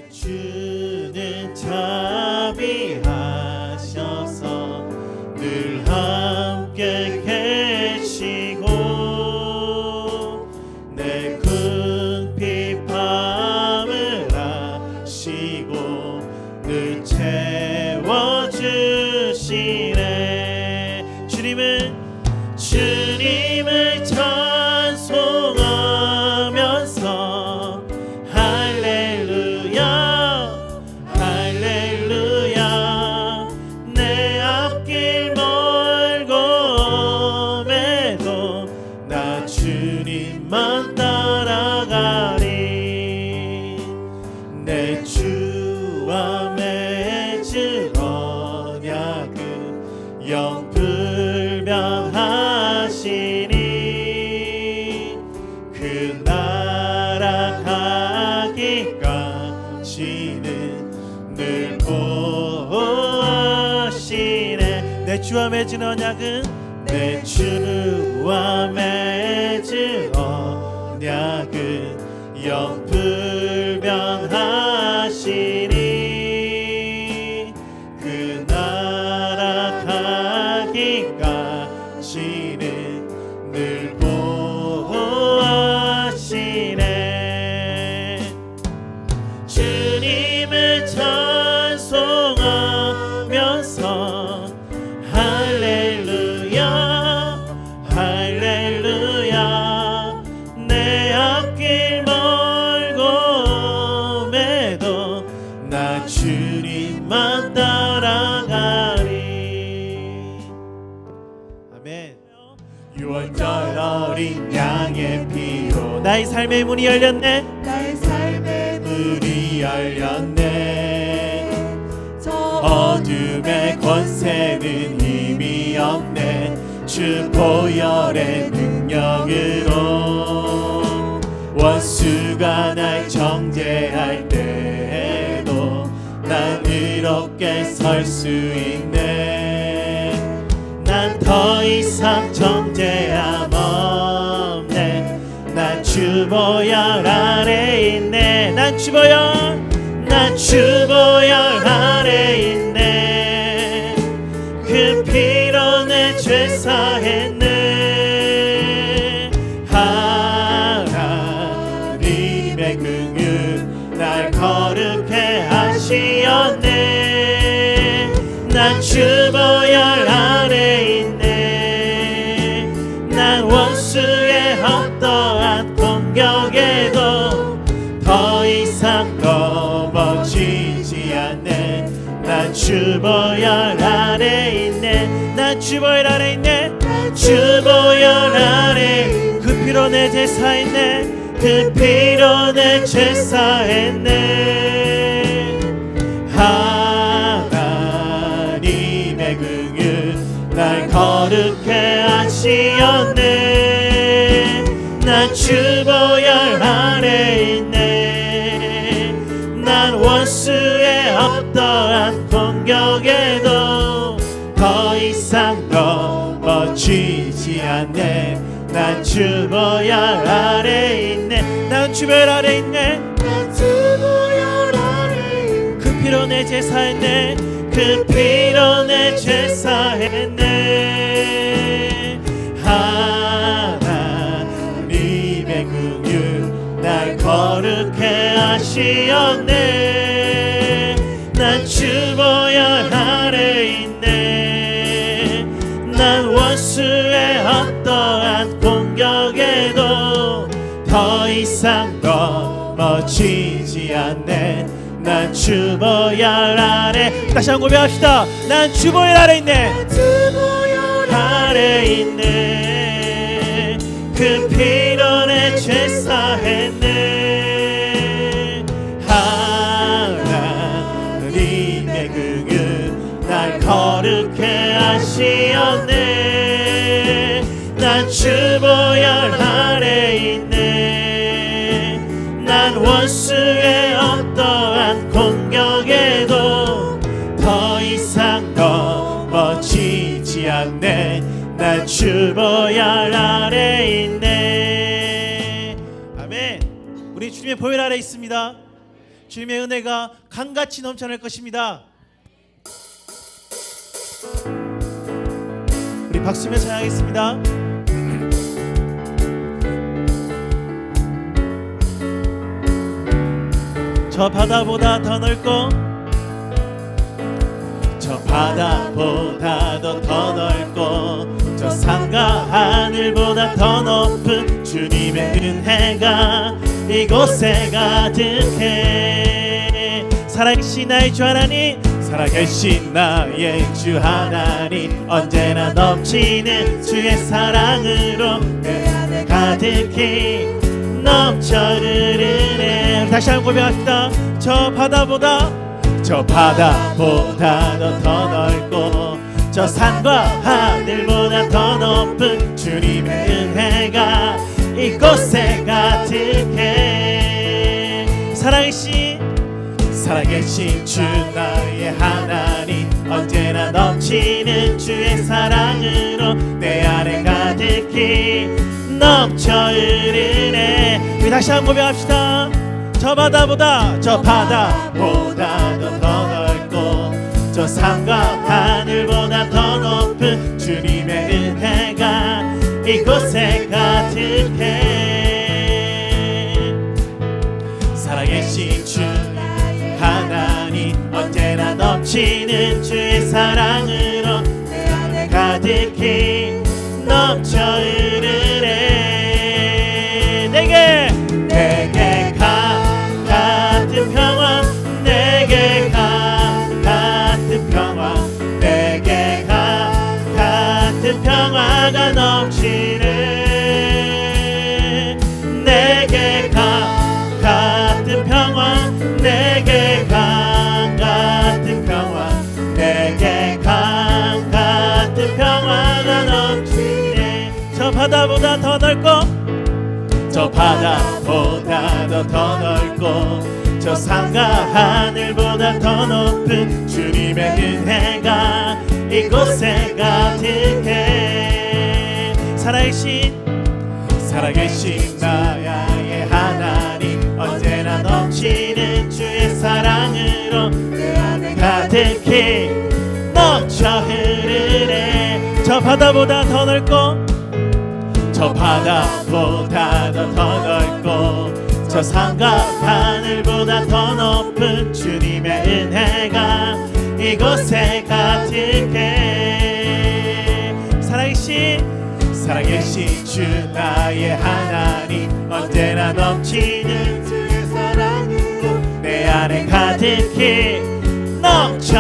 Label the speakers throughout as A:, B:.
A: 주는 자비하셔서 늘 함께 계시고 내 궁핍함을 아시고 늘 채워주시네. 주님을 찬송하면서 주님만 따라가리. 내 주와 맺은 언약은 영불변하시니 그 나라 가기까지는 늘 보호하시네. 내 주와 맺은 언약은 내 주와 맺은 언약은 영불변하시니 그 나라 가기까지는 늘 보호하시네. 주님을 찬송하면서 할렐루야 내 앞길 멀고 매도 나 주님만 따라가리. 아멘. 6월절 어린 양의 피로 나의 삶의 문이 열렸네.
B: 나의 삶의
A: 문이 열렸네. 저 어둠의 권세는 힘이 없네. 주 보혈의 능력으로 원수가 날 정죄할 때에도 난 이렇게 설 수 있네. 난 더 이상 정죄함 없네. 난 주 보혈 아래 있네. 난 주 보혈 아래 있네. 그 피로 내 죄 사했네. 하나님의 긍휼 날 거룩해 하시었네. 난 주 보혈 아래 있네. 난 원수의 어떠한 공격에도 더 이상 넘어지지 않네. 난 주 보혈 아래 있네. 난 주 보혈 아래 있네. 주 보혈 아래 그 피로 내 죄 사했네. 그 피로 내 죄 사했네. 하나님의 긍휼 날 거룩해 하시었네. 난 주 보혈 아래 있네. 난 원수의 어떠한 공격에도 더 이상 넘어지지 않네. 난 주 보혈 아래 있네. 난 주 보혈 아래 있네.
B: 난 주 보혈 아래 있네.
A: 그 피로 내 죄 사했네. 그 피로 내 죄 사했네. 하나님의 긍휼 날 거룩해 하시었네. 난 주 보혈 아래 있네. 난 원수의 어떠한 공격에도 더 이상 넘어지지 않네. 난 주 보혈 아래. 다시 한번 고백합시다. 난 주 보혈 아래 있네.
B: 주 보혈
A: 아래 있네. 그 피로 내 죄 사했네. 하나님의 긍휼 날 거룩해 하시었네. 난 주 보혈 아래 있네. 난 원수의 어떠한 공격에도 더 이상 넘어지지 않네. 난 주 보혈 아래 있네. 아멘. 우리 주님의 보혈 아래 있습니다. 주님의 은혜가 강같이 넘쳐날 것입니다. 우리 박수며 찬양하겠습니다. 저 바다보다 더 넓고 저 바다보다도 더 넓고 저 산과 하늘보다 더 높은 주님의 은혜가 이곳에 가득해. 살아계신 나의 주 하나님, 살아계신 나의 주 하나님, 언제나 넘치는 주의 사랑으로 내 안에 가득히 넘쳐 흐르네. 다시 한번 고백합시다. 저 바다보다도 더 넓고 저 산과 하늘보다 더 높은 주님의 은혜가 이곳에 가득해. 살아계신 주 나의 하나님, 언제나 넘치는 주의 사랑으로 내 안에 가득히 넘쳐 흐르네. 우리 다시 한번 고백합시다. 저 바다보다도 더 넓고 저 산과 하늘보다 더 높은 주님의 은혜가 이곳에 가득해. 살아계신 주 하나님, 언제나 넘치는 주의 사랑으로 내 안에 가득히 넘쳐 흐르네. 내게 같은 평화, 내게 같은 평화, 내게 같은 평화가 넘치네. 내게 같은 평화, 내게 같은 평화, 내게 같은 평화가 넘치네. 저 바다보다 더 넓고 저 바다보다도 더 넓고 저 산과 하늘보다 더 높은 주님의 은혜가 이곳에 가득해. 살아계신 나의 하나님, 언제나 넘치는 주의 사랑으로 내 안에 가득히 넘쳐 흐르네. 저 바다보다 더 넓고 저 바다보다도 더 넓고 저 산과 하늘보다 더 높은 주님의 은혜가 이곳에 가득해. 살아계신 주 나의 하나님, 언제나 넘치는 주의 사랑으로 내 안에 가득히 넘쳐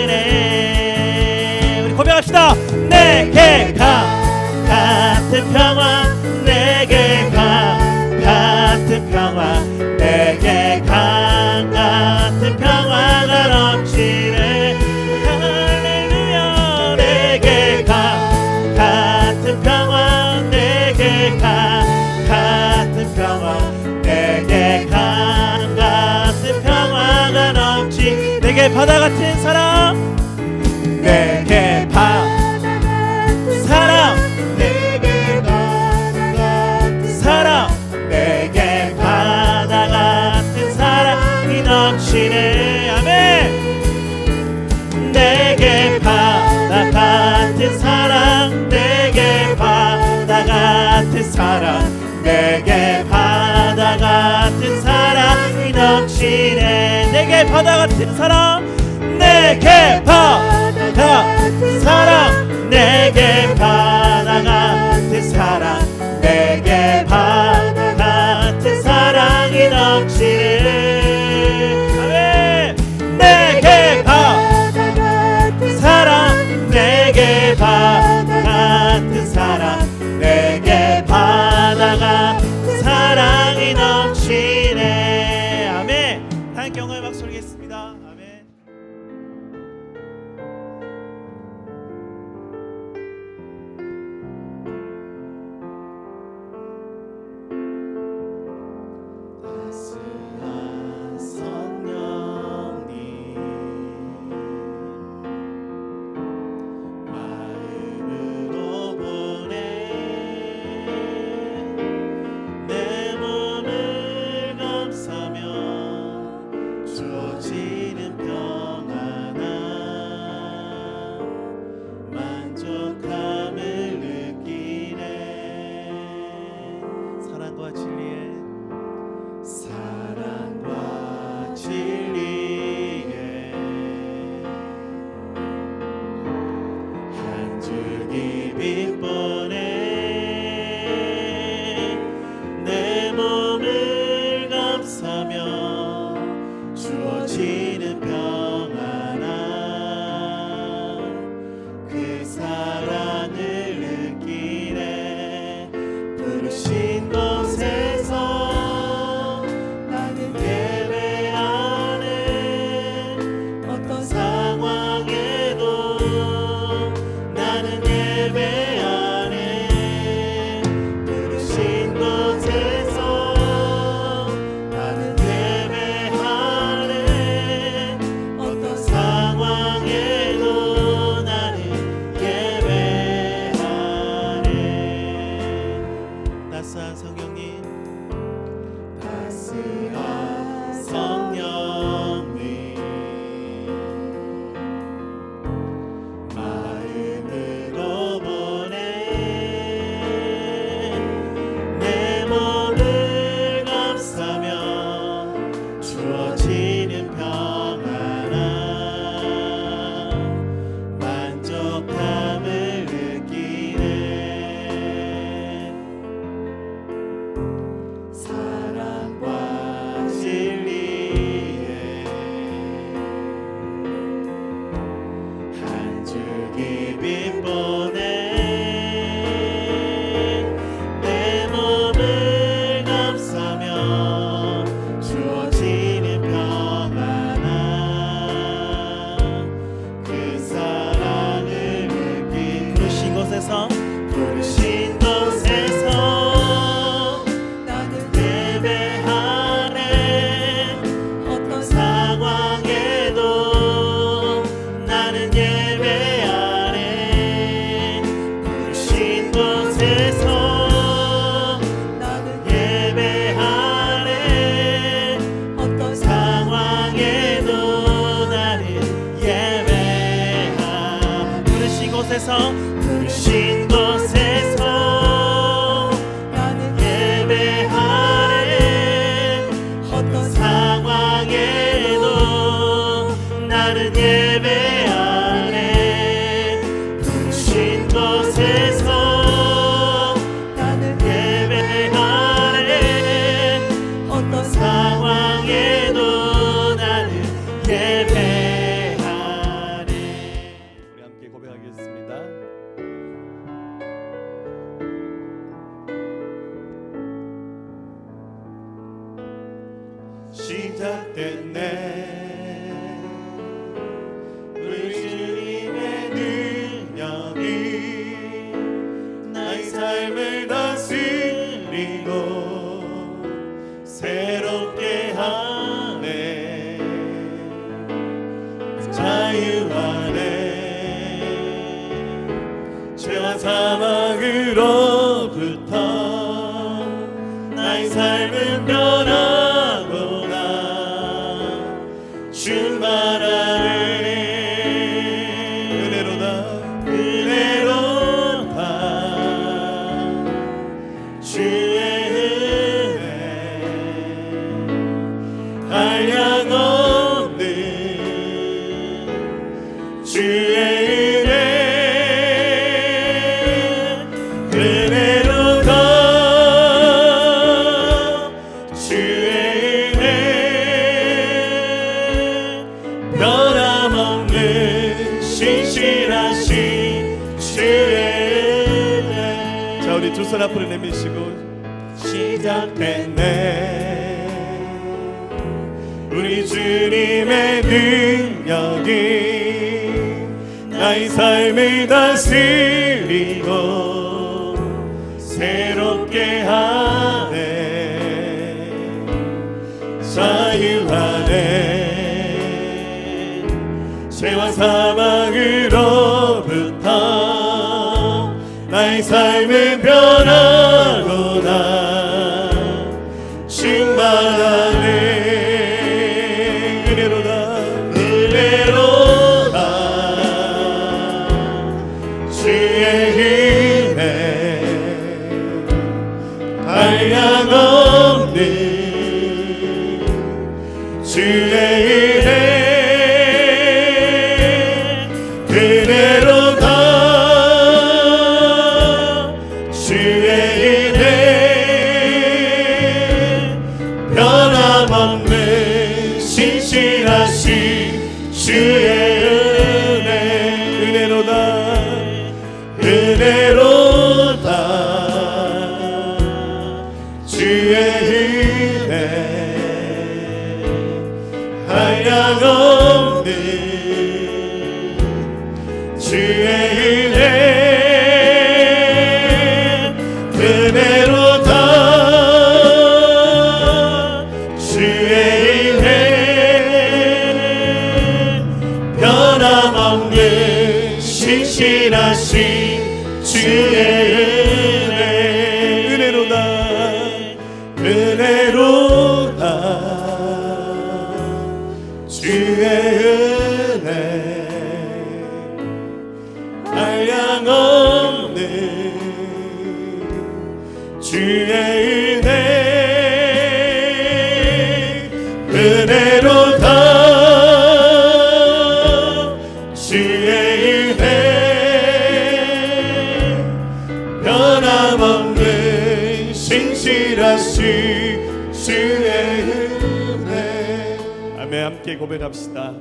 A: 흐르네. 우리 고백합시다. 내게 같은 평화, 내게 같은 평화, 내게 같은 평화가 넘치네. 할렐루야. 내게 같은 평화, 내게 같은 평화, 내게 같은 평화가 넘치. 내게 바다 같은 사랑, 내게 사랑, 내게 바다 같은 사랑이 넘치네. 아멘. 내게 바다 같은 사랑, 내게 바다 같은 사랑, 내게 바다 같은 사랑이 넘치네. 내게 바다 같은 사랑, 내게 바다 같은 사랑, 내게 바다 같은 사랑, 내게 바다 같은 사랑이 넘치네. 아멘. 내게 바다 같은 사랑, 내게 바다 같은 사랑, 내게 바다 같은 사랑이 넘치네. 아멘. 하나님께 영광의 박수 올리겠습니다. 아멘. 예배하네 부르신 곳에서
B: 나는
A: 예배하네
B: 어떤
A: 상황에도 나는 예배하 부르신 곳에서 부르신 곳에서
B: 나는
A: 예배하네
B: 어떤
A: 상황에도 나는 예배하네 부르신 곳에서
B: 나는
A: 예배하네
B: 어떤
A: 상황에도 나는 예배하네
C: 우리 함께 고백하겠습니다. 시작됐네 우리 주님의 능력이 나의 삶을 다스리고 새롭게 하네 자유하네 죄와 사망으로부터 나의 삶은 변하구나 충만하네 은혜로다 은혜로다 주의 은혜 한량없는 주의 은혜 은혜로다 주의 은혜 변함없는 신실하신 주의 은혜 자 우리 두 손 앞으로 내미시고 시작됐네 우리 주님의 능력이 나의 삶을 다스리고 새롭게 하네 자유하네 죄와 사망으로부터 나의 삶은 변하구나 충만하네 은혜로다 은혜로다 주의 은혜 한량없는 주의 은혜 은혜로다 주의 은혜 변함없는 신실하신 주의 은혜 은혜로다 은혜로다 주의 은혜 한량없는 주의 은혜 은혜로다 주의 은혜 변함없는 신실하신 주의 은혜 은혜로다 은혜로다 주의 은혜 한량없는 주의 은혜 은혜로다 주의 은혜 변함없는 신실하신 주의 은혜 아멘 함께 고백합시다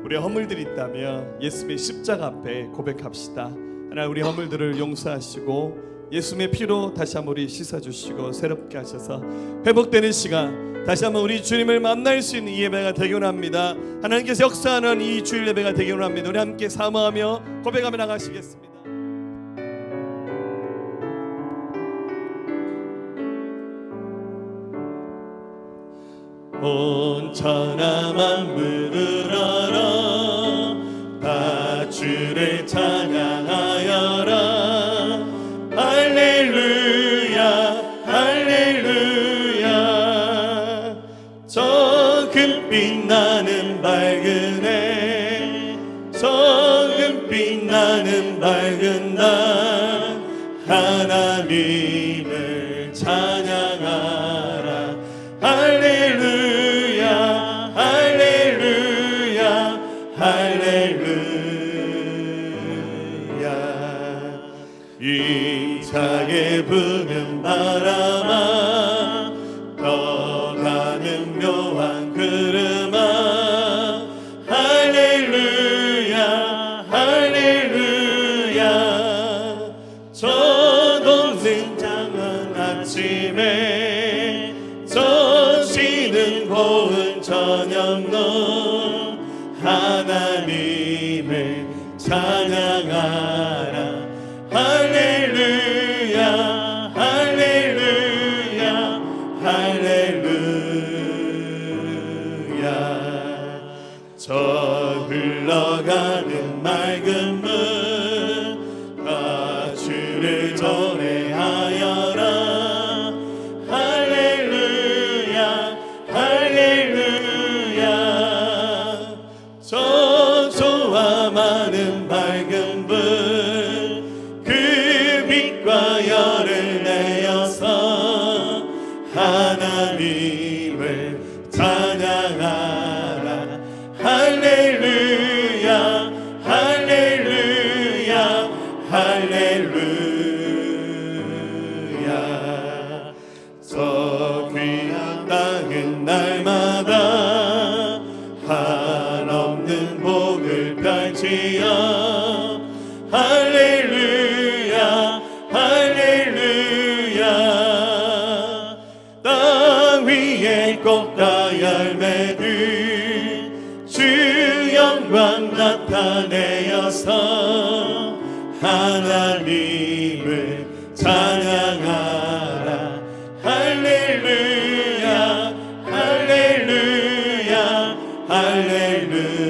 C: 우리 허물들이 있다면 예수님의 십자가 앞에 고백합시다 하나님 우리 허물들을 용서하시고 예수님의 피로 다시 한번 우리 씻어주시고 새롭게 하셔서 회복되는 시간 다시 한번 우리 주님을 만날 수 있는 이 예배가 되기 원합니다. 하나님께서 역사하는 이 주일 예배가 되기 원합니다. 우리 함께 사모하며 고백하며 나가시겠습니다. 온 천하 만물을 알아 다 주를 주를 찬양하여라. 할렐루야 할렐루야. 저 금빛 나는 밝은 해, 저 금빛 나는 밝은 날, 하나님을 찬양하라. 할렐루야 할렐루야 할렐루야. 힘차게 부는 바람아, 떠가는 묘한 구름아, 할렐루야 할렐루야. 저 동승장은 아침에, 저 쉬는 고운 저녁로 하나님을 찬양하라. 할렐루야 할렐루야 할렐루야. 저 흘러가는 맑은 물, 다 주를 전해하여라. 할렐루야 할렐루야. 저 좋아 많은 밝은 불, 그 빛과 열을 내어서 하나님을 찬양하라. 할렐루야 할렐루야 할렐루야. 저 귀한 땅은 날마다 한없는 복을 펼치어 할렐루야 할렐루야. 땅 위에 꽃과 열매들 주 영광 나타내어서 하나님을 찬양하라. 할렐루야 할렐루야 할렐루야.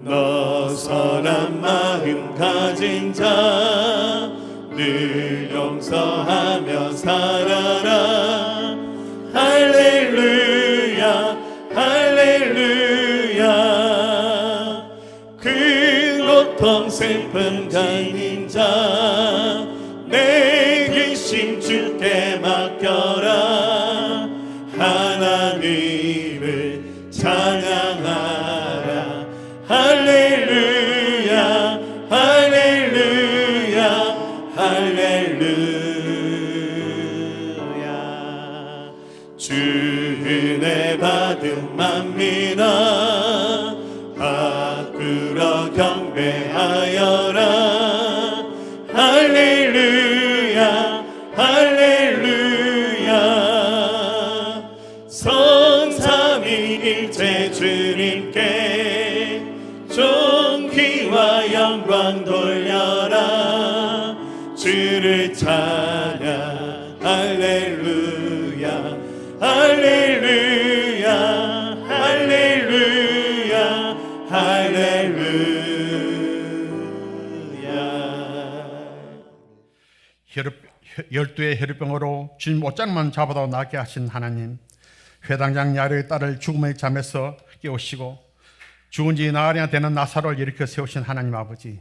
C: 너 선한 마음 가진 자, 늘 용서하며 살아라. 할렐루야 할렐루야. 그 고통 슬픔 가진 자, 내 귀신 주께 맡겨라. 하나님을 찬양하라. 할렐루야 할렐루야 할렐루야. 주 은혜 받은 만민아, 밖으로 경배하여라. 할렐루야 할렐루야. 성삼위일체 주님께 존귀와 영광 돌려라. 주를 찬양 할렐루야 할렐루야 할렐루야 할렐루야.
D: 열두의 혈유병으로 주님 옷장만 잡아도 낫게 하신 하나님, 회당장 야르의 딸을 죽음의 잠에서 깨우시고 죽은 지 나흘이나 되는 나사로를 일으켜 세우신 하나님 아버지,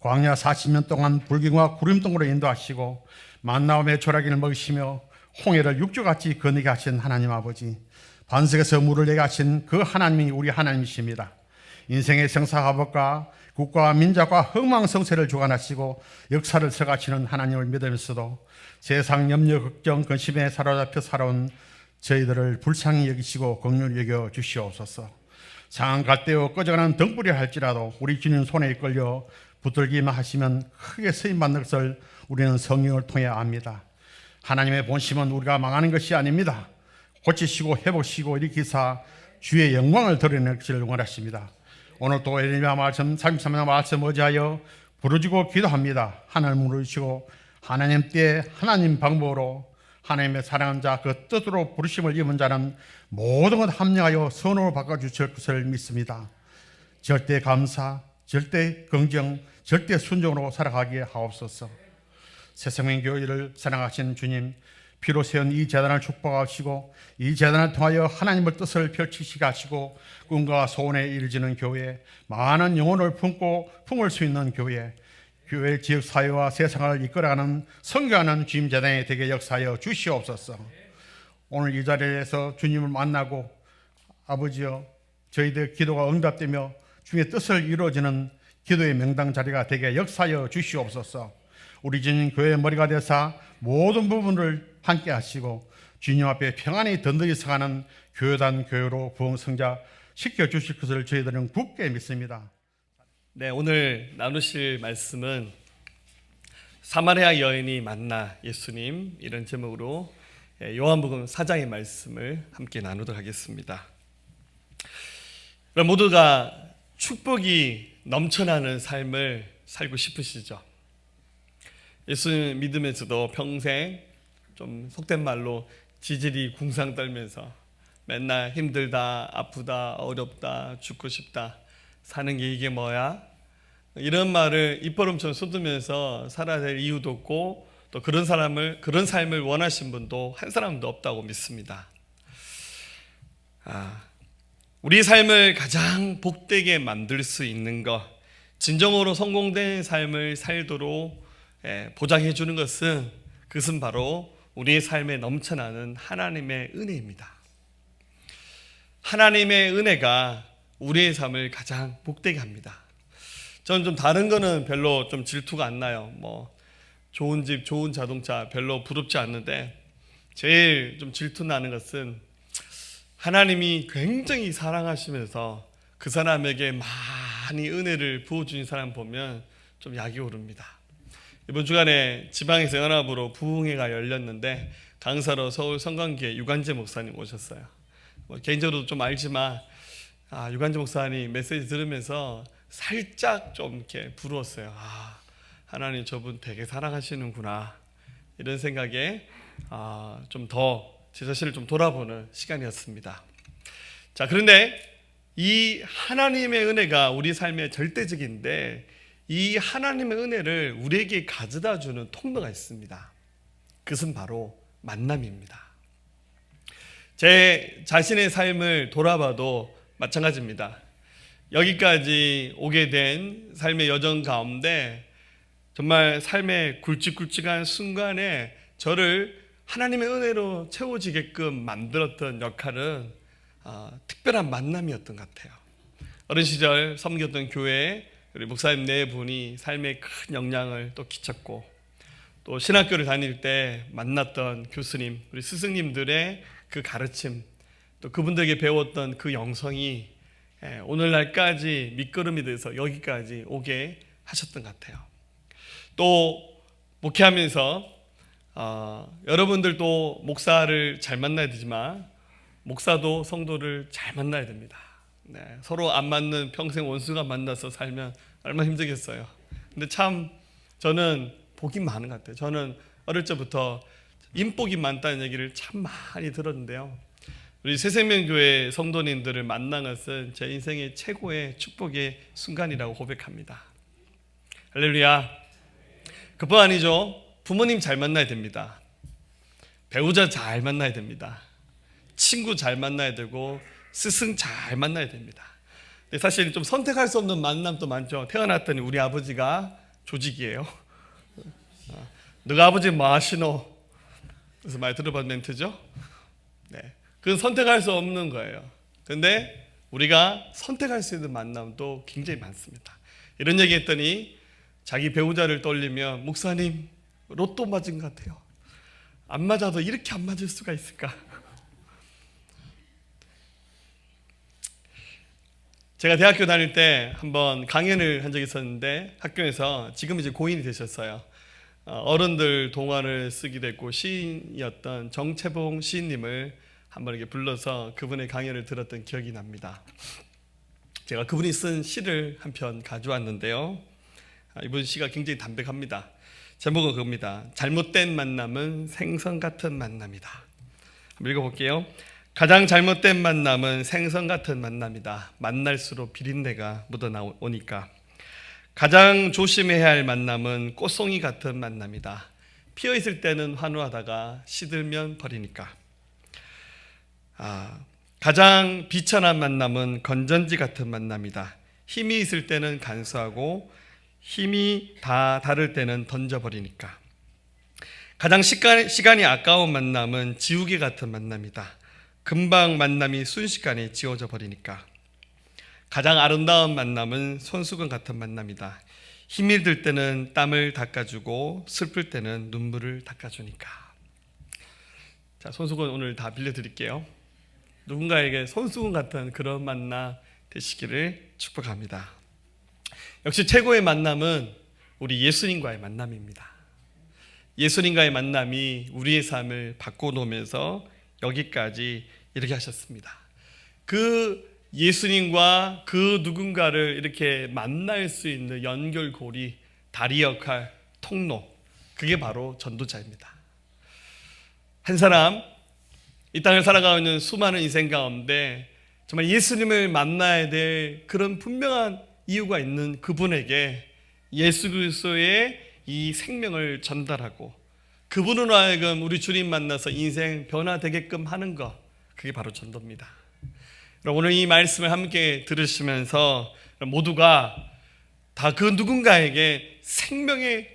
D: 광야 40년 동안 불경과 구름동으로 인도하시고 만나움의 조라기를 먹이시며 홍해를 육조같이 건너게 하신 하나님 아버지, 반석에서 물을 내게 하신 그 하나님이 우리 하나님이십니다. 인생의 생사화복과 국가와 민족과 흥망성쇠를 주관하시고 역사를 서가시는 하나님을 믿으면서도 세상 염려 걱정 근심에 사로잡혀 살아온 저희들을 불쌍히 여기시고 긍휼히 여겨 주시옵소서. 상한 갈대어 꺼져가는 등불이 할지라도 우리 주님 손에 이끌려 붙들기만 하시면 크게 쓰임받는 것을 우리는 성경을 통해 압니다. 하나님의 본심은 우리가 망하는 것이 아닙니다. 고치시고 회복시키고 일으키사 주의 영광을 드러내는 것을 원하십니다. 오늘 또 예레미야 말씀 33장 말씀 의지하여 부르짖고 기도합니다. 하나님을 부르시고 하나님 때에 하나님 방법으로 하나님의 사랑한 자 그 뜻으로 부르심을 입은 자는 모든 것 합력하여 선으로 바꿔주실 것을 믿습니다. 절대 감사, 절대 긍정, 절대 순종으로 살아가게 하옵소서. 새생명교회를 사랑하신 주님, 피로 세운 이 재단을 축복하시고 이 재단을 통하여 하나님의 뜻을 펼치시게 하시고 꿈과 소원에 이르지는 교회, 많은 영혼을 품을 수 있는 교회, 교회 지역사회와 세상을 이끌어가는 선교하는 주임재단이 되게 역사하여 주시옵소서. 오늘 이 자리에서 주님을 만나고 아버지여 저희들 기도가 응답되며 주의 뜻을 이루어지는 기도의 명당 자리가 되게 역사하여 주시옵소서. 우리 주님 교회의 머리가 되사 모든 부분을 함께 하시고 주님 앞에 평안히 든든히 서가는 교회단 교회로 부흥성자 시켜주실 것을 저희들은 굳게 믿습니다.
C: 네, 오늘 나누실 말씀은 사마리아 여인이 만나 예수님, 이런 제목으로 요한복음 4장의 말씀을 함께 나누도록 하겠습니다. 모두가 축복이 넘쳐나는 삶을 살고 싶으시죠? 예수 믿으면서도 평생 좀 속된 말로 지질이 궁상 떨면서 맨날 힘들다, 아프다, 어렵다, 죽고 싶다, 사는 게 이게 뭐야? 이런 말을 입버릇처럼 쏟으면서 살아야 될 이유도 없고 또 그런 삶을 원하신 분도 한 사람도 없다고 믿습니다. 우리 삶을 가장 복되게 만들 수 있는 것, 진정으로 성공된 삶을 살도록 보장해 주는 그것은 바로 우리의 삶에 넘쳐나는 하나님의 은혜입니다. 하나님의 은혜가 우리의 삶을 가장 복되게 합니다. 저는 좀 다른 거는 별로 좀 질투가 안 나요. 뭐 좋은 집, 좋은 자동차 별로 부럽지 않는데 제일 좀 질투 나는 것은 하나님이 굉장히 사랑하시면서 그 사람에게 많이 은혜를 부어주신 사람 보면 좀 약이 오릅니다. 이번 주간에 지방에서 연합으로 부흥회가 열렸는데 강사로 서울 성관교회 유관재 목사님 오셨어요. 개인적으로 좀 알지만 유관재 목사님 메시지 들으면서 살짝 좀 이렇게 부러웠어요. 하나님 저분 되게 사랑하시는구나, 이런 생각에 좀 더 제 자신을 좀 돌아보는 시간이었습니다. 자, 그런데 이 하나님의 은혜가 우리 삶의 절대적인데 이 하나님의 은혜를 우리에게 가져다 주는 통로가 있습니다. 그것은 바로 만남입니다. 제 자신의 삶을 돌아봐도 마찬가지입니다. 여기까지 오게 된 삶의 여정 가운데 정말 삶의 굵직굵직한 순간에 저를 하나님의 은혜로 채워지게끔 만들었던 역할은 특별한 만남이었던 것 같아요. 어린 시절 섬겼던 교회에 우리 목사님 네 분이 삶에 큰 영향을 또 끼쳤고, 또 신학교를 다닐 때 만났던 교수님, 우리 스승님들의 그 가르침, 또 그분들에게 배웠던 그 영성이 오늘날까지 밑거름이 돼서 여기까지 오게 하셨던 것 같아요. 또 목회하면서 여러분들도 목사를 잘 만나야 되지만 목사도 성도를 잘 만나야 됩니다. 네, 서로 안 맞는 평생 원수가 만나서 살면 얼마나 힘들겠어요. 근데 참 저는 복이 많은 것 같아요. 저는 어릴 적부터 인복이 많다는 얘기를 참 많이 들었는데요, 우리 새생명교회 성도님들을 만난 것은 제 인생의 최고의 축복의 순간이라고 고백합니다. 할렐루야. 그뿐 아니죠. 부모님 잘 만나야 됩니다. 배우자 잘 만나야 됩니다. 친구 잘 만나야 되고 스승 잘 만나야 됩니다. 근데 사실 좀 선택할 수 없는 만남도 많죠. 태어났더니 우리 아버지가 조직이에요. 너가 아버지 뭐 하시노? 그래서 많이 들어본 멘트죠. 네, 그건 선택할 수 없는 거예요. 근데 우리가 선택할 수 있는 만남도 굉장히 많습니다. 이런 얘기 했더니 자기 배우자를 떠올리면 목사님 로또 맞은 것 같아요. 안 맞아도 이렇게 안 맞을 수가 있을까? 제가 대학교 다닐 때 한번 강연을 한 적이 있었는데 학교에서 지금 이제 고인이 되셨어요. 어른들 동화를 쓰기도 했고 시인이었던 정채봉 시인님을 한번 이렇게 불러서 그분의 강연을 들었던 기억이 납니다. 제가 그분이 쓴 시를 한 편 가져왔는데요, 이분 시가 굉장히 담백합니다. 제목은 그겁니다. 잘못된 만남은 생선 같은 만남이다. 한번 읽어볼게요. 가장 잘못된 만남은 생선 같은 만남이다. 만날수록 비린내가 묻어나오니까. 가장 조심해야 할 만남은 꽃송이 같은 만남이다. 피어있을 때는 환호하다가 시들면 버리니까. 가장 비천한 만남은 건전지 같은 만남이다. 힘이 있을 때는 간수하고 힘이 다 다를 때는 던져버리니까. 가장 시간이 아까운 만남은 지우개 같은 만남이다. 금방 만남이 순식간에 지워져 버리니까. 가장 아름다운 만남은 손수건 같은 만남이다. 힘이 들 때는 땀을 닦아주고 슬플 때는 눈물을 닦아주니까. 자, 손수건 오늘 다 빌려드릴게요. 누군가에게 손수건 같은 그런 만남 되시기를 축복합니다. 역시 최고의 만남은 우리 예수님과의 만남입니다. 예수님과의 만남이 우리의 삶을 바꿔놓으면서 여기까지 이렇게 하셨습니다. 그 예수님과 그 누군가를 이렇게 만날 수 있는 연결고리, 다리 역할, 통로, 그게 바로 전도자입니다. 한 사람, 이 땅을 살아가고 있는 수많은 인생 가운데 정말 예수님을 만나야 될 그런 분명한 이유가 있는 그분에게 예수 그리스도의 이 생명을 전달하고 그분으로 하여금 우리 주님 만나서 인생 변화되게끔 하는 것, 그게 바로 전도입니다. 오늘 이 말씀을 함께 들으시면서 모두가 다 그 누군가에게 생명의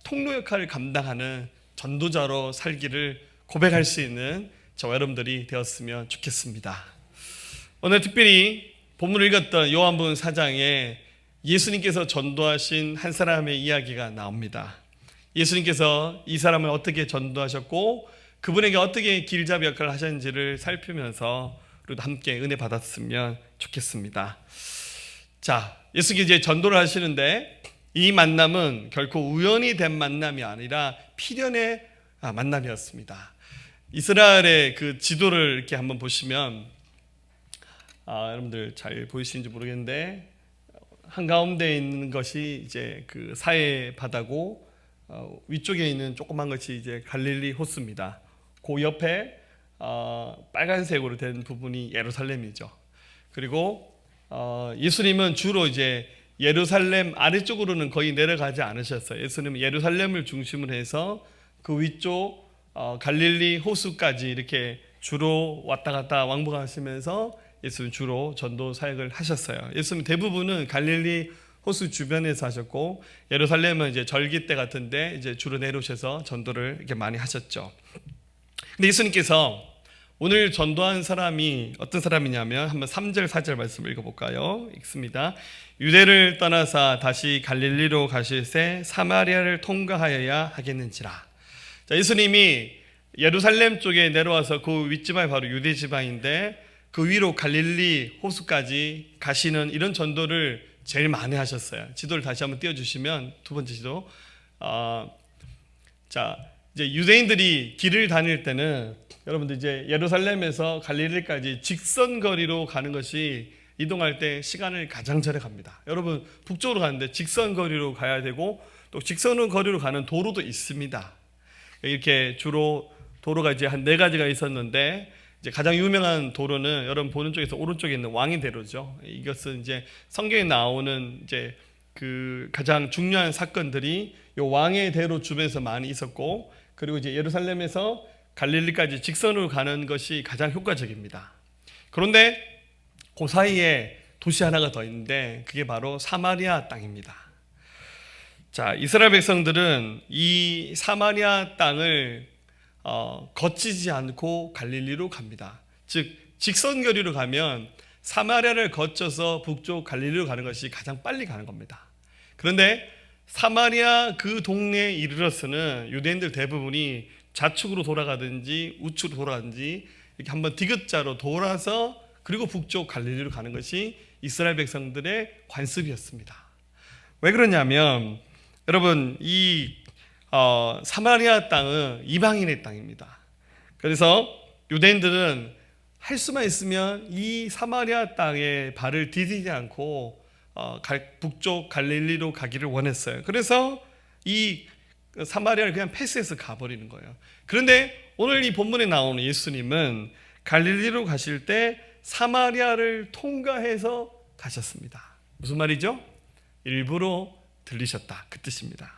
C: 통로 역할을 감당하는 전도자로 살기를 고백할 수 있는 저와 여러분들이 되었으면 좋겠습니다. 오늘 특별히 본문을 읽었던 요한복음 4장에 예수님께서 전도하신 한 사람의 이야기가 나옵니다. 예수님께서 이 사람을 어떻게 전도하셨고 그분에게 어떻게 길잡이 역할을 하셨는지를 살피면서 우리도 함께 은혜 받았으면 좋겠습니다. 자, 예수님께서 이제 전도를 하시는데 이 만남은 결코 우연히 된 만남이 아니라 필연의 만남이었습니다. 이스라엘의 그 지도를 이렇게 한번 보시면 여러분들 잘 보이시는지 모르겠는데 한가운데 있는 것이 이제 그 사해 바다고 위쪽에 있는 조그만 것이 이제 갈릴리 호수입니다. 그 옆에 빨간색으로 된 부분이 예루살렘이죠. 그리고 예수님은 주로 이제 예루살렘 아래쪽으로는 거의 내려가지 않으셨어요. 예수님은 예루살렘을 중심으로 해서 그 위쪽 갈릴리 호수까지 이렇게 주로 왔다 갔다 왕복하시면서 예수님 주로 전도 사역을 하셨어요. 예수님 대부분은 갈릴리 호수 주변에서 하셨고 예루살렘은 이제 절기 때 같은데 이제 주로 내려오셔서 전도를 이렇게 많이 하셨죠. 근데 예수님께서 오늘 전도한 사람이 어떤 사람이냐면 한번 3절 4절 말씀을 읽어볼까요? 읽습니다. 유대를 떠나사 다시 갈릴리로 가실새 사마리아를 통과하여야 하겠는지라. 자, 예수님이 예루살렘 쪽에 내려와서 그 윗지방이 바로 유대 지방인데 그 위로 갈릴리 호수까지 가시는 이런 전도를 제일 많이 하셨어요. 지도를 다시 한번 띄워주시면 두 번째 지도. 자, 이제 유대인들이 길을 다닐 때는 여러분들 이제 예루살렘에서 갈릴리까지 직선 거리로 가는 것이 이동할 때 시간을 가장 절약합니다. 여러분 북쪽으로 가는데 직선 거리로 가야 되고 또 직선 거리로 가는 도로도 있습니다. 이렇게 주로 도로가 이제 한 4가지가 있었는데 이제 가장 유명한 도로는 여러분 보는 쪽에서 오른쪽에 있는 왕의 대로죠. 이것은 이제 성경에 나오는 이제 그 가장 중요한 사건들이 이 왕의 대로 주변에서 많이 있었고 그리고 이제 예루살렘에서 갈릴리까지 직선으로 가는 것이 가장 효과적입니다. 그런데 그 사이에 도시 하나가 더 있는데 그게 바로 사마리아 땅입니다. 자, 이스라엘 백성들은 이 사마리아 땅을 거치지 않고 갈릴리로 갑니다. 즉 직선거리로 가면 사마리아를 거쳐서 북쪽 갈릴리로 가는 것이 가장 빨리 가는 겁니다. 그런데 사마리아 그 동네에 이르러서는 유대인들 대부분이 좌측으로 돌아가든지 우측으로 돌아가든지 이렇게 한번 디귿자로 돌아서 그리고 북쪽 갈릴리로 가는 것이 이스라엘 백성들의 관습이었습니다. 왜 그러냐면 여러분 이 사마리아 땅은 이방인의 땅입니다. 그래서 유대인들은 할 수만 있으면 이 사마리아 땅에 발을 디디지 않고 북쪽 갈릴리로 가기를 원했어요. 그래서 이 사마리아를 그냥 패스해서 가버리는 거예요. 그런데 오늘 이 본문에 나오는 예수님은 갈릴리로 가실 때 사마리아를 통과해서 가셨습니다. 무슨 말이죠? 일부러 들리셨다, 그 뜻입니다.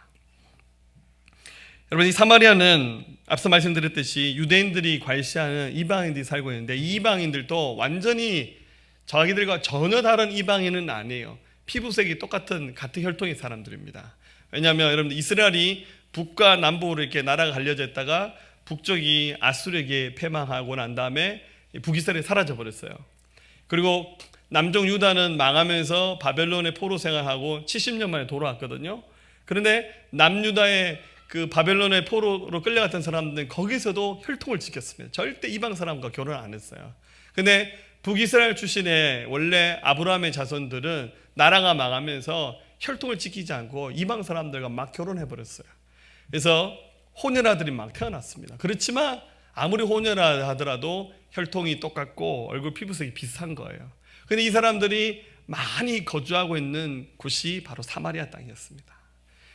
C: 여러분, 이 사마리아는 앞서 말씀드렸듯이 유대인들이 괄시하는 이방인들이 살고 있는데, 이 이방인들도 완전히 자기들과 전혀 다른 이방인은 아니에요. 피부색이 같은 혈통의 사람들입니다. 왜냐하면 여러분, 이스라엘이 북과 남북으로 이렇게 나라가 갈려져 있다가 북쪽이 아수르에게 패망하고 난 다음에 북이스라엘이 사라져 버렸어요. 그리고 남쪽 유다는 망하면서 바벨론의 포로 생활하고 70년 만에 돌아왔거든요. 그런데 남유다의 그 바벨론의 포로로 끌려갔던 사람들은 거기서도 혈통을 지켰습니다. 절대 이방 사람과 결혼 안 했어요. 근데 북이스라엘 출신의 원래 아브라함의 자손들은 나라가 망하면서 혈통을 지키지 않고 이방 사람들과 막 결혼해버렸어요. 그래서 혼혈아들이 막 태어났습니다. 그렇지만 아무리 혼혈하더라도 혈통이 똑같고 얼굴 피부색이 비슷한 거예요. 근데 이 사람들이 많이 거주하고 있는 곳이 바로 사마리아 땅이었습니다.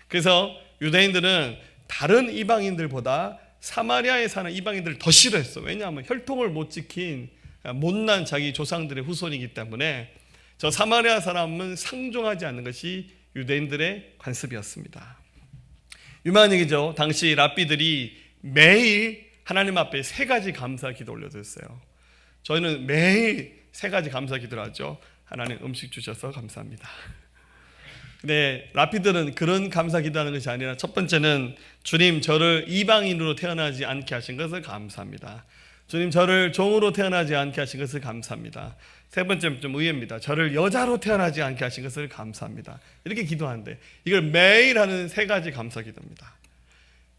C: 그래서 유대인들은 다른 이방인들보다 사마리아에 사는 이방인들을 더 싫어했어. 왜냐하면 혈통을 못 지킨 못난 자기 조상들의 후손이기 때문에 저 사마리아 사람은 상종하지 않는 것이 유대인들의 관습이었습니다. 유명한 얘기죠. 당시 랍비들이 매일 하나님 앞에 3가지 감사 기도 올려드렸어요. 저희는 매일 3가지 감사 기도를 하죠. 하나님 음식 주셔서 감사합니다. 근데 랍비들은 그런 감사 기도하는 것이 아니라 첫 번째는 주님, 저를 이방인으로 태어나지 않게 하신 것을 감사합니다. 주님, 저를 종으로 태어나지 않게 하신 것을 감사합니다. 세 번째는 좀 의외입니다. 저를 여자로 태어나지 않게 하신 것을 감사합니다. 이렇게 기도하는데 이걸 매일 하는 3가지 감사 기도입니다.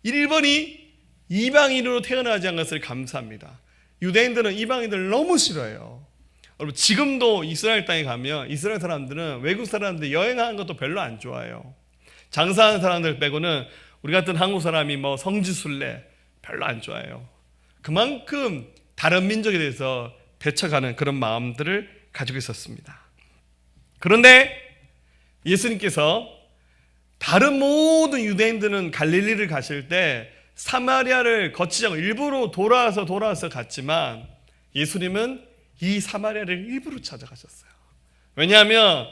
C: 1번이 이방인으로 태어나지 않은 것을 감사합니다. 유대인들은 이방인들을 너무 싫어해요. 여러분, 지금도 이스라엘 땅에 가면 이스라엘 사람들은 외국 사람들 여행하는 것도 별로 안 좋아해요. 장사하는 사람들 빼고는 우리 같은 한국 사람이 뭐 성지순례 별로 안 좋아해요. 그만큼 다른 민족에 대해서 배척하는 그런 마음들을 가지고 있었습니다. 그런데 예수님께서 다른 모든 유대인들은 갈릴리를 가실 때 사마리아를 거치지 않고 일부러 돌아와서 갔지만 예수님은 이 사마리아를 일부러 찾아가셨어요. 왜냐하면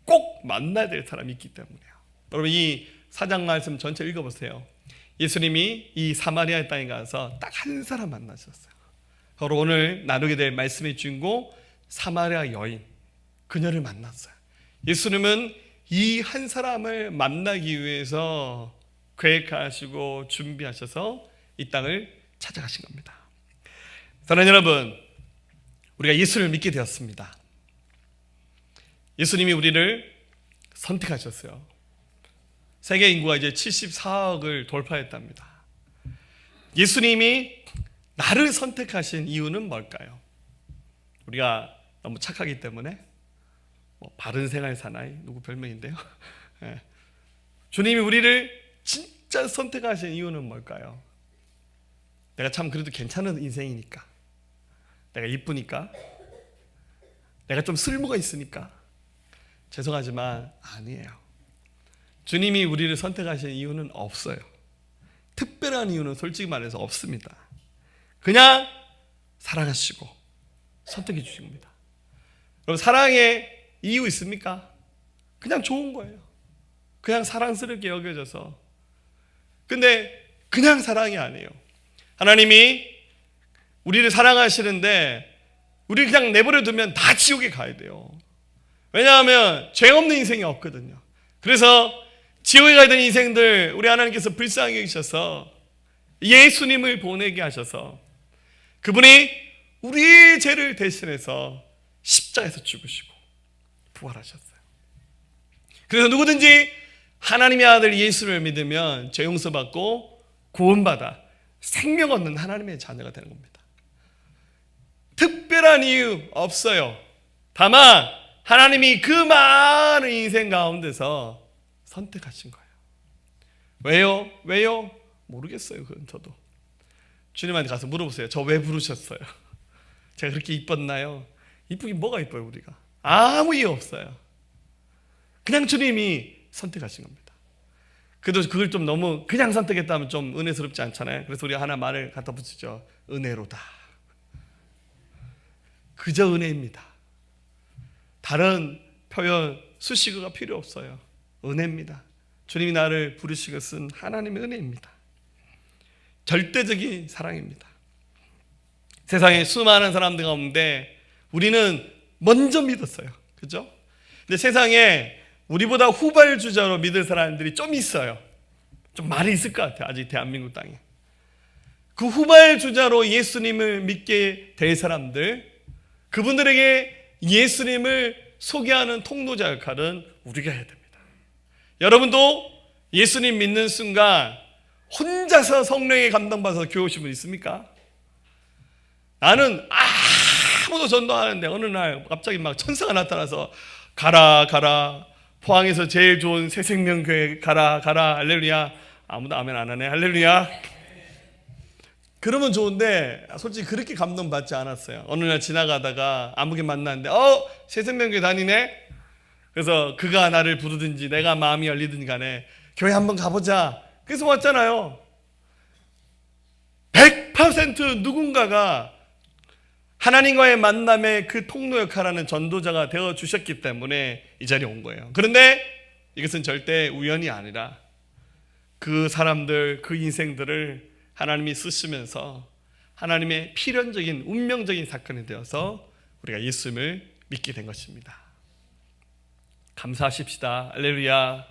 C: 꼭 만나야 될 사람이 있기 때문이에요. 여러분, 이 4장 말씀 전체 읽어보세요. 예수님이 이 사마리아 땅에 가서 딱 한 사람 만나셨어요. 바로 오늘 나누게 될 말씀의 주인공 사마리아 여인, 그녀를 만났어요. 예수님은 이 한 사람을 만나기 위해서 계획하시고 준비하셔서 이 땅을 찾아가신 겁니다. 사랑하는 여러분, 우리가 예수를 믿게 되었습니다. 예수님이 우리를 선택하셨어요. 세계 인구가 이제 74억을 돌파했답니다. 예수님이 나를 선택하신 이유는 뭘까요? 우리가 너무 착하기 때문에 바른 생활 사나이, 누구 별명인데요. 네. 주님이 우리를 진짜 선택하신 이유는 뭘까요? 내가 참 그래도 괜찮은 인생이니까, 내가 이쁘니까, 내가 좀 쓸모가 있으니까. 죄송하지만 아니에요. 주님이 우리를 선택하신 이유는 없어요. 특별한 이유는 솔직히 말해서 없습니다. 그냥 사랑하시고 선택해 주신 겁니다. 여러분, 사랑의 이유 있습니까? 그냥 좋은 거예요. 그냥 사랑스럽게 여겨져서. 근데 그냥 사랑이 아니에요. 하나님이 우리를 사랑하시는데 우리 그냥 내버려 두면 다 지옥에 가야 돼요. 왜냐하면 죄 없는 인생이 없거든요. 그래서 지옥에 가야 되는 인생들 우리 하나님께서 불쌍히 여기셔서 예수님을 보내게 하셔서 그분이 우리의 죄를 대신해서 십자가에서 죽으시고 부활하셨어요. 그래서 누구든지 하나님의 아들 예수를 믿으면 죄 용서받고 구원받아 생명 얻는 하나님의 자녀가 되는 겁니다. 특별한 이유 없어요. 다만 하나님이 그 많은 인생 가운데서 선택하신 거예요. 왜요? 모르겠어요. 그건 저도. 주님한테 가서 물어보세요. 저 왜 부르셨어요? 제가 그렇게 이뻤나요? 이쁘긴 뭐가 이뻐요, 우리가. 아무 이유 없어요. 그냥 주님이 선택하신 겁니다. 그래도 그걸 좀 너무 그냥 선택했다면 좀 은혜스럽지 않잖아요. 그래서 우리가 하나 말을 갖다 붙이죠. 은혜로다. 그저 은혜입니다. 다른 표현, 수식어가 필요 없어요. 은혜입니다. 주님이 나를 부르시고 쓴 하나님의 은혜입니다. 절대적인 사랑입니다. 세상에 수많은 사람들 가운데 우리는 먼저 믿었어요. 그죠? 근데 세상에 우리보다 후발주자로 믿을 사람들이 좀 있어요. 좀 많이 있을 것 같아요. 아직 대한민국 땅에. 그 후발주자로 예수님을 믿게 될 사람들, 그분들에게 예수님을 소개하는 통로자 역할은 우리가 해야 됩니다. 여러분도 예수님 믿는 순간 혼자서 성령의 감동받아서 교회 오신 분 있습니까? 나는 아무도 전도 안 하는데 어느 날 갑자기 막 천사가 나타나서 가라 포항에서 제일 좋은 새생명교회 가라 할렐루야. 아무도 아멘 안 하네. 할렐루야. 그러면 좋은데 솔직히 그렇게 감동받지 않았어요. 어느 날 지나가다가 아무개 만났는데 새생명교회 다니네. 그래서 그가 나를 부르든지 내가 마음이 열리든지 간에 교회 한번 가보자. 그래서 왔잖아요. 100% 누군가가 하나님과의 만남의 그 통로 역할하는 전도자가 되어주셨기 때문에 이 자리에 온 거예요. 그런데 이것은 절대 우연이 아니라 그 사람들, 그 인생들을 하나님이 쓰시면서 하나님의 필연적인 운명적인 사건이 되어서 우리가 예수님을 믿게 된 것입니다. 감사하십시다. 할렐루야.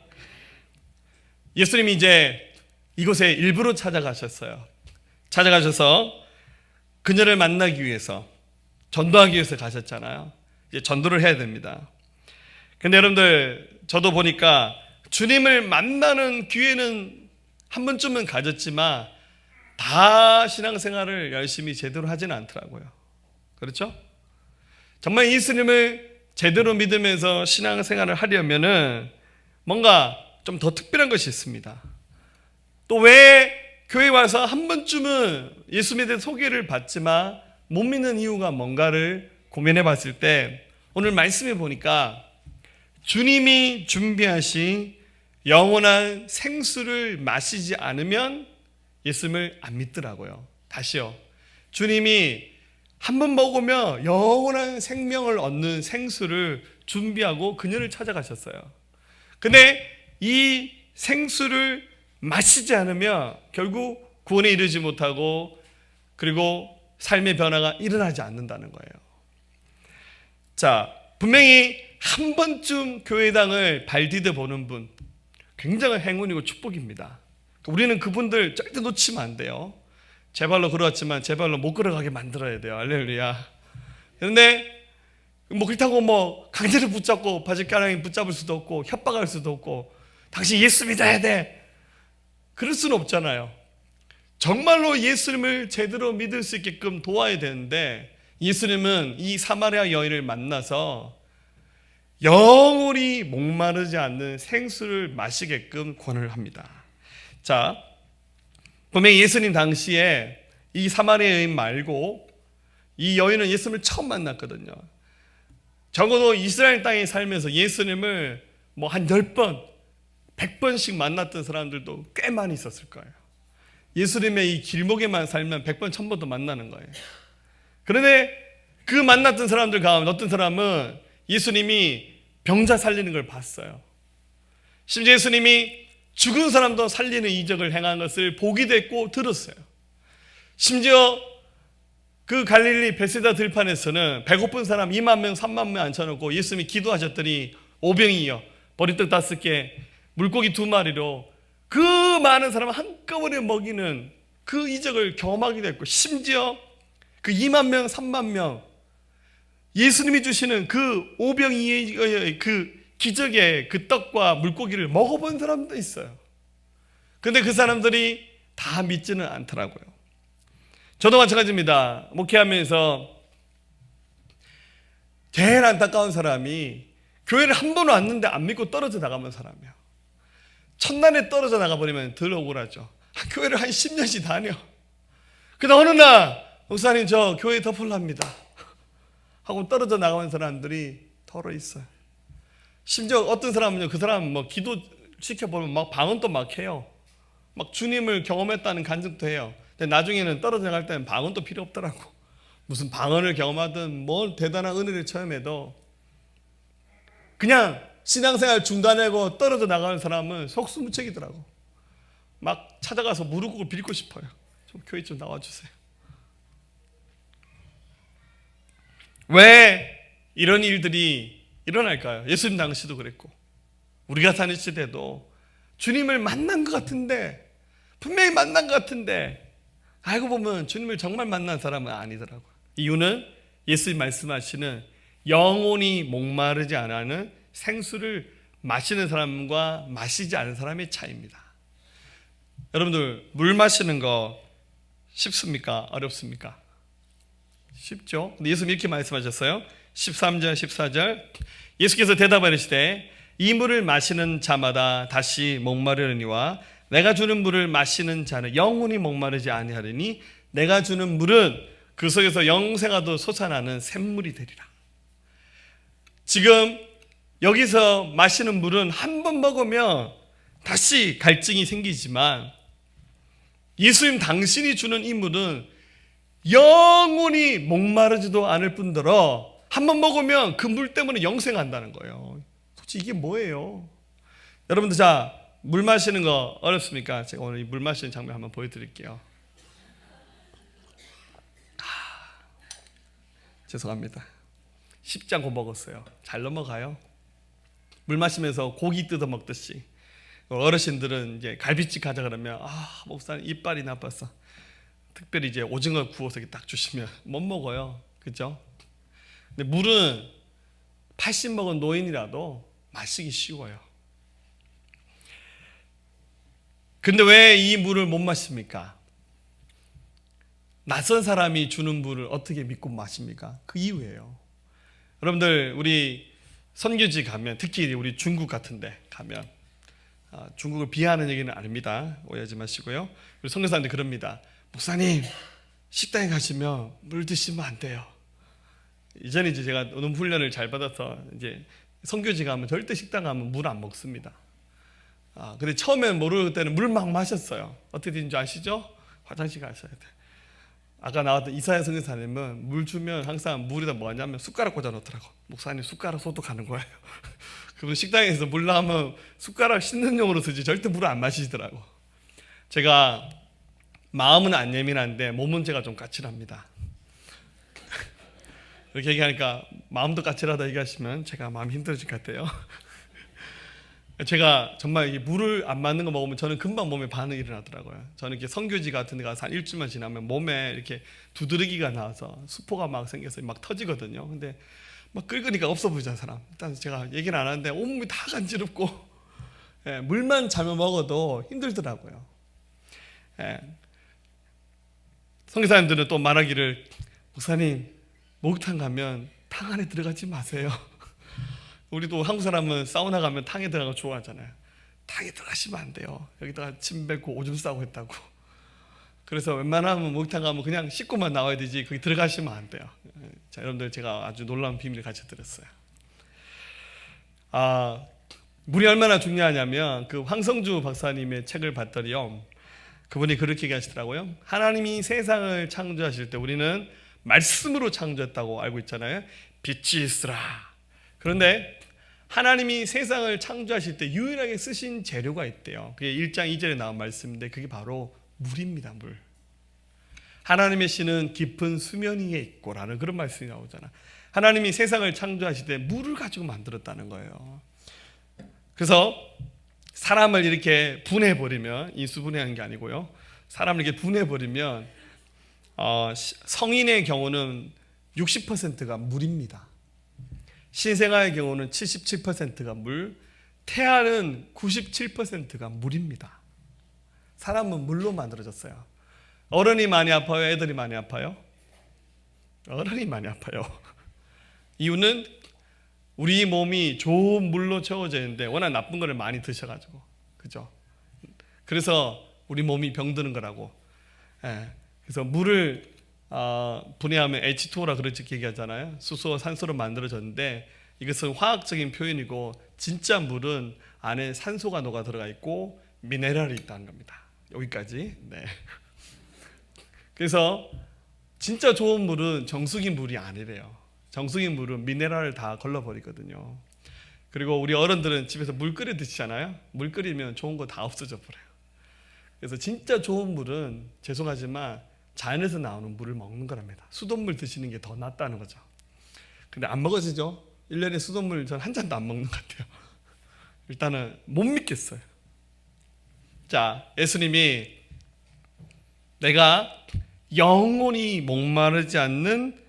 C: 예수님이 이제 이곳에 일부러 찾아가셨어요. 찾아가셔서 그녀를 만나기 위해서, 전도하기 위해서 가셨잖아요. 이제 전도를 해야 됩니다. 근데 여러분들, 저도 보니까 주님을 만나는 기회는 한 번쯤은 가졌지만 다 신앙생활을 열심히 제대로 하지는 않더라고요. 그렇죠? 정말 예수님을 제대로 믿으면서 신앙생활을 하려면은 뭔가 좀 더 특별한 것이 있습니다. 또 왜 교회 와서 한 번쯤은 예수님에 대해 소개를 받지만 못 믿는 이유가 뭔가를 고민해 봤을 때 오늘 말씀해 보니까 주님이 준비하신 영원한 생수를 마시지 않으면 예수님을 안 믿더라고요. 다시요. 주님이 한 번 먹으면 영원한 생명을 얻는 생수를 준비하고 그녀를 찾아가셨어요. 근데 이 생수를 마시지 않으면 결국 구원에 이르지 못하고 그리고 삶의 변화가 일어나지 않는다는 거예요. 자, 분명히 한 번쯤 교회당을 발디뎌 보는 분 굉장히 행운이고 축복입니다. 우리는 그분들 절대 놓치면 안 돼요. 제 발로 걸어왔지만 제 발로 못 걸어가게 만들어야 돼요. 할렐루야. 그런데 그렇다고 강제로 붙잡고 바짓가랑이 붙잡을 수도 없고 협박할 수도 없고 당신 예수 믿어야 돼. 그럴 수는 없잖아요. 정말로 예수님을 제대로 믿을 수 있게끔 도와야 되는데 예수님은 이 사마리아 여인을 만나서 영원히 목마르지 않는 생수를 마시게끔 권을 합니다. 자, 분명히 예수님 당시에 이 사마리아 여인 말고 이 여인은 예수님을 처음 만났거든요. 적어도 이스라엘 땅에 살면서 예수님을 한 10번, 100번씩 만났던 사람들도 꽤 많이 있었을 거예요. 예수님의 이 길목에만 살면 100번, 1000번도 만나는 거예요. 그런데 그 만났던 사람들 가운데 어떤 사람은 예수님이 병자 살리는 걸 봤어요. 심지어 예수님이 죽은 사람도 살리는 이적을 행한 것을 보기도 했고 들었어요. 심지어 그 갈릴리 베세다 들판에서는 배고픈 사람 2만 명, 3만 명 앉혀놓고 예수님이 기도하셨더니 오병이어, 보리떡 5개, 물고기 2마리로 그 많은 사람을 한꺼번에 먹이는 그 이적을 경험하기도 했고 심지어 그 2만 명, 3만 명 예수님이 주시는 그 오병이어의 그 기적의 그 떡과 물고기를 먹어본 사람도 있어요. 그런데 그 사람들이 다 믿지는 않더라고요. 저도 마찬가지입니다. 목회하면서 제일 안타까운 사람이 교회를 한 번 왔는데 안 믿고 떨어져 나가는 사람이에요. 첫날에 떨어져 나가버리면 덜 억울하죠. 교회를 한 10년씩 다녀. 그러다 어느 날 목사님 저 교회 덮으랍니다 하고 떨어져 나가는 사람들이 덜어 있어요. 심지어 어떤 사람은요, 그 사람은 기도 시켜보면 방언도 막 해요. 주님을 경험했다는 간증도 해요. 근데 나중에는 떨어져 나갈 때는 방언도 필요 없더라고. 무슨 방언을 경험하든 뭘 대단한 은혜를 체험해도 그냥 신앙생활 중단하고 떨어져 나가는 사람은 속수무책이더라고. 막 찾아가서 무릎 꿇고 빌고 싶어요. 좀 교회 좀 나와주세요. 왜 이런 일들이 일어날까요? 예수님 당시도 그랬고 우리가 사는 시대도 주님을 만난 것 같은데, 분명히 만난 것 같은데 알고 보면 주님을 정말 만난 사람은 아니더라고요. 이유는 예수님 말씀하시는 영혼이 목마르지 않는 생수를 마시는 사람과 마시지 않은 사람의 차이입니다. 여러분들 물 마시는 거 쉽습니까? 어렵습니까? 쉽죠? 근데 예수님 이렇게 말씀하셨어요. 13절 14절 예수께서 대답하시되 이 물을 마시는 자마다 다시 목마르느니와 내가 주는 물을 마시는 자는 영원히 목마르지 아니하리니 내가 주는 물은 그 속에서 영생하도 솟아나는 샘물이 되리라. 지금 여기서 마시는 물은 한 번 먹으면 다시 갈증이 생기지만 예수님 당신이 주는 이 물은 영원히 목마르지도 않을 뿐더러 한 번 먹으면 그 물 때문에 영생한다는 거예요. 도대체 이게 뭐예요? 여러분들 자, 물 마시는 거 어렵습니까? 제가 오늘 이 물 마시는 장면 한번 보여드릴게요. 죄송합니다. 쉽지 않고 먹었어요. 잘 넘어가요. 물 마시면서 고기 뜯어 먹듯이 어르신들은 이제 갈비찜 가자 그러면 목사님 이빨이 나빠서 특별히 이제 오징어 구워서 딱 주시면 못 먹어요. 그죠? 근데 물은 80 먹은 노인이라도 마시기 쉬워요. 근데 왜 이 물을 못 마십니까? 낯선 사람이 주는 물을 어떻게 믿고 마십니까? 그 이유예요. 여러분들 우리 선교지 가면 특히 우리 중국 같은 데 가면 중국을 비하하는 얘기는 아닙니다. 오해하지 마시고요. 우리 선교사님들 그럽니다. 목사님 식당에 가시면 물 드시면 안 돼요. 이전에 이제 제가 너무 훈련을 잘 받아서 이제 선교지 가면 절대 식당 가면 물 안 먹습니다. 근데 처음에는 모르는 때는 물 막 마셨어요. 어떻게 되는 줄 아시죠? 화장실 가셔야 돼. 아까 나왔던 이사야 선교사님은 물 주면 항상 물에다 뭐 하냐면 숟가락 꽂아 놓더라고. 목사님 숟가락 소독하는 거예요. 그분 식당에서 물 나오면 숟가락 씻는 용으로 쓰지 절대 물을 안 마시더라고. 제가 마음은 안 예민한데 몸은 제가 좀 까칠합니다. 이렇게 얘기하니까 마음도 까칠하다 얘기하시면 제가 마음이 힘들어질 것 같아요. 제가 정말 이 물을 안 맞는 거 먹으면 저는 금방 몸에 반응이 일어나더라고요. 저는 이렇게 선교지 같은 데 가서 한 일주일만 지나면 몸에 이렇게 두드러기가 나와서 수포가 막 생겨서 막 터지거든요. 근데 막 긁으니까 없어 보이잖아요, 사람. 일단 제가 얘기는 안 하는데 온몸이 다 간지럽고 물만 자며 먹어도 힘들더라고요. 선교사님들은 또 말하기를 목사님 목욕탕 가면 탕 안에 들어가지 마세요. 우리도 한국 사람은 사우나 가면 탕에 들어가는 거 좋아하잖아요. 탕에 들어가시면 안 돼요. 여기다가 침 뱉고 오줌 싸고 했다고. 그래서 웬만하면 목욕탕 가면 그냥 씻고만 나와야 되지 거기 들어가시면 안 돼요. 자, 여러분들 제가 아주 놀라운 비밀을 가르쳐 드렸어요. 물이 얼마나 중요하냐면 그 황성주 박사님의 책을 봤더니요. 그분이 그렇게 얘기하시더라고요. 하나님이 세상을 창조하실 때 우리는 말씀으로 창조했다고 알고 있잖아요. 빛이 있으라. 그런데 하나님이 세상을 창조하실 때 유일하게 쓰신 재료가 있대요. 그게 1장 2절에 나온 말씀인데 그게 바로 물입니다. 물. 하나님의 씨는 깊은 수면 위에 있고 라는 그런 말씀이 나오잖아. 하나님이 세상을 창조하실 때 물을 가지고 만들었다는 거예요. 그래서 사람을 이렇게 분해버리면, 인수분해한 게 아니고요, 사람을 이렇게 분해버리면 성인의 경우는 60%가 물입니다. 신생아의 경우는 77%가 물, 태아는 97%가 물입니다. 사람은 물로 만들어졌어요. 어른이 많이 아파요? 애들이 많이 아파요? 어른이 많이 아파요. 이유는 우리 몸이 좋은 물로 채워져 있는데 워낙 나쁜 거를 많이 드셔가지고, 그죠? 그래서 우리 몸이 병드는 거라고. 그래서 물을 분해하면 H2O라 그렇게 얘기하잖아요. 수소와 산소로 만들어졌는데 이것은 화학적인 표현이고 진짜 물은 안에 산소가 녹아 들어가 있고 미네랄이 있다는 겁니다. 여기까지. 네. 그래서 진짜 좋은 물은 정수기 물이 아니래요. 정수기 물은 미네랄을 다 걸러버리거든요. 그리고 우리 어른들은 집에서 물 끓여 드시잖아요. 물 끓이면 좋은 거 다 없어져 버려요. 그래서 진짜 좋은 물은 죄송하지만 자연에서 나오는 물을 먹는 거랍니다. 수돗물 드시는 게 더 낫다는 거죠. 근데 안 먹어지죠? 1년에 수돗물 전 한 잔도 안 먹는 것 같아요. 일단은 못 믿겠어요. 자, 예수님이 내가 영원히 목마르지 않는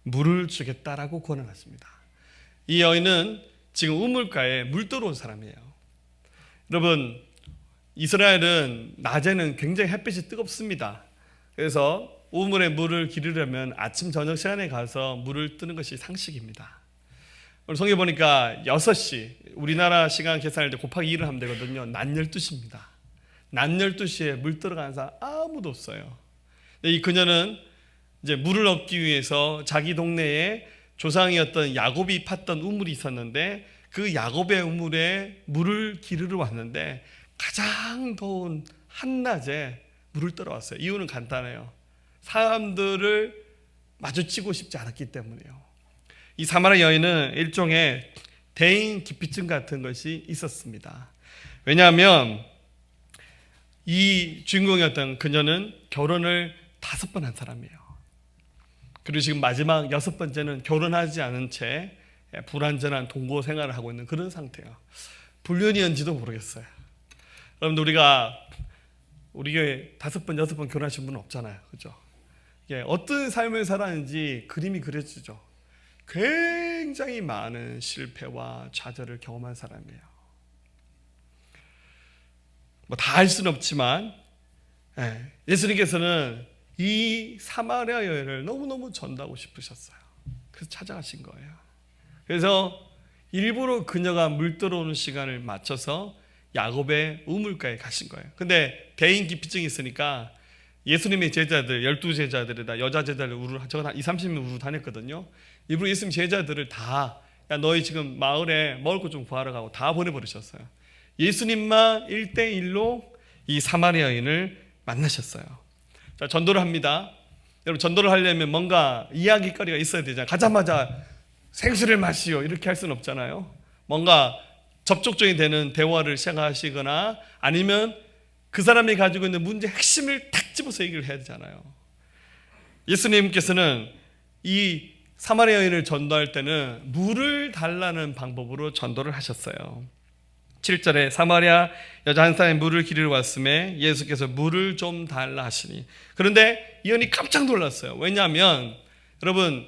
C: 물을 주겠다라고 권하십니다. 이 여인은 지금 우물가에 물 들어온 사람이에요. 여러분, 이스라엘은 낮에는 굉장히 햇빛이 뜨겁습니다. 그래서 우물에 물을 기르려면 아침 저녁 시간에 가서 물을 뜨는 것이 상식입니다. 오늘 성경에 보니까 6시, 우리나라 시간 계산할 때 곱하기 1을 하면 되거든요. 낮 12시입니다. 낮 12시에 물 들어가는 사람 아무도 없어요. 이 그녀는 이제 물을 얻기 위해서 자기 동네에 조상이었던 야곱이 팠던 우물이 있었는데 그 야곱의 우물에 물을 기르러 왔는데 가장 더운 한낮에 물을 들어왔어요. 이유는 간단해요. 사람들을 마주치고 싶지 않았기 때문이에요. 이 사마리아 여인은 일종의 대인 기피증 같은 것이 있었습니다. 왜냐하면 이 주인공이었던 그녀는 결혼을 5번 한 사람이에요. 그리고 지금 마지막 6번째는 결혼하지 않은 채 불완전한 동거 생활을 하고 있는 그런 상태예요. 불륜이었는지도 모르겠어요. 여러분들 우리 교회 5번, 6번 결혼하신 분은 없잖아요. 그죠? 어떤 삶을 살았는지 그림이 그려지죠. 굉장히 많은 실패와 좌절을 경험한 사람이에요. 뭐 다 할 수는 없지만 예수님께서는 이 사마리아 여인을 너무너무 전도하고 싶으셨어요. 그래서 찾아가신 거예요. 그래서 일부러 그녀가 물 들어오는 시간을 맞춰서 야곱의 우물가에 가신 거예요. 근데 대인 기피증이 있으니까 예수님의 제자들 12제자들이 다 여자 제자들 저건 한 20-30명 우르르 다녔거든요. 일부러 예수님 제자들을 다 너희 지금 마을에 먹을 것 좀 구하러 가고 다 보내버리셨어요. 예수님만 1대1로 이 사마리아 여인을 만나셨어요. 자, 전도를 합니다. 여러분, 전도를 하려면 뭔가 이야기거리가 있어야 되잖아요. 가자마자 생수를 마시오 이렇게 할 수는 없잖아요. 뭔가 접촉점이 되는 대화를 시작하시거나 아니면 그 사람이 가지고 있는 문제의 핵심을 탁 집어서 얘기를 해야 되잖아요. 예수님께서는 이 사마리아 여인을 전도할 때는 물을 달라는 방법으로 전도를 하셨어요. 7절에 사마리아 여자 한 사람이 물을 기르러 왔음에 예수께서 물을 좀 달라 하시니. 그런데 이 여인이 깜짝 놀랐어요. 왜냐하면 여러분,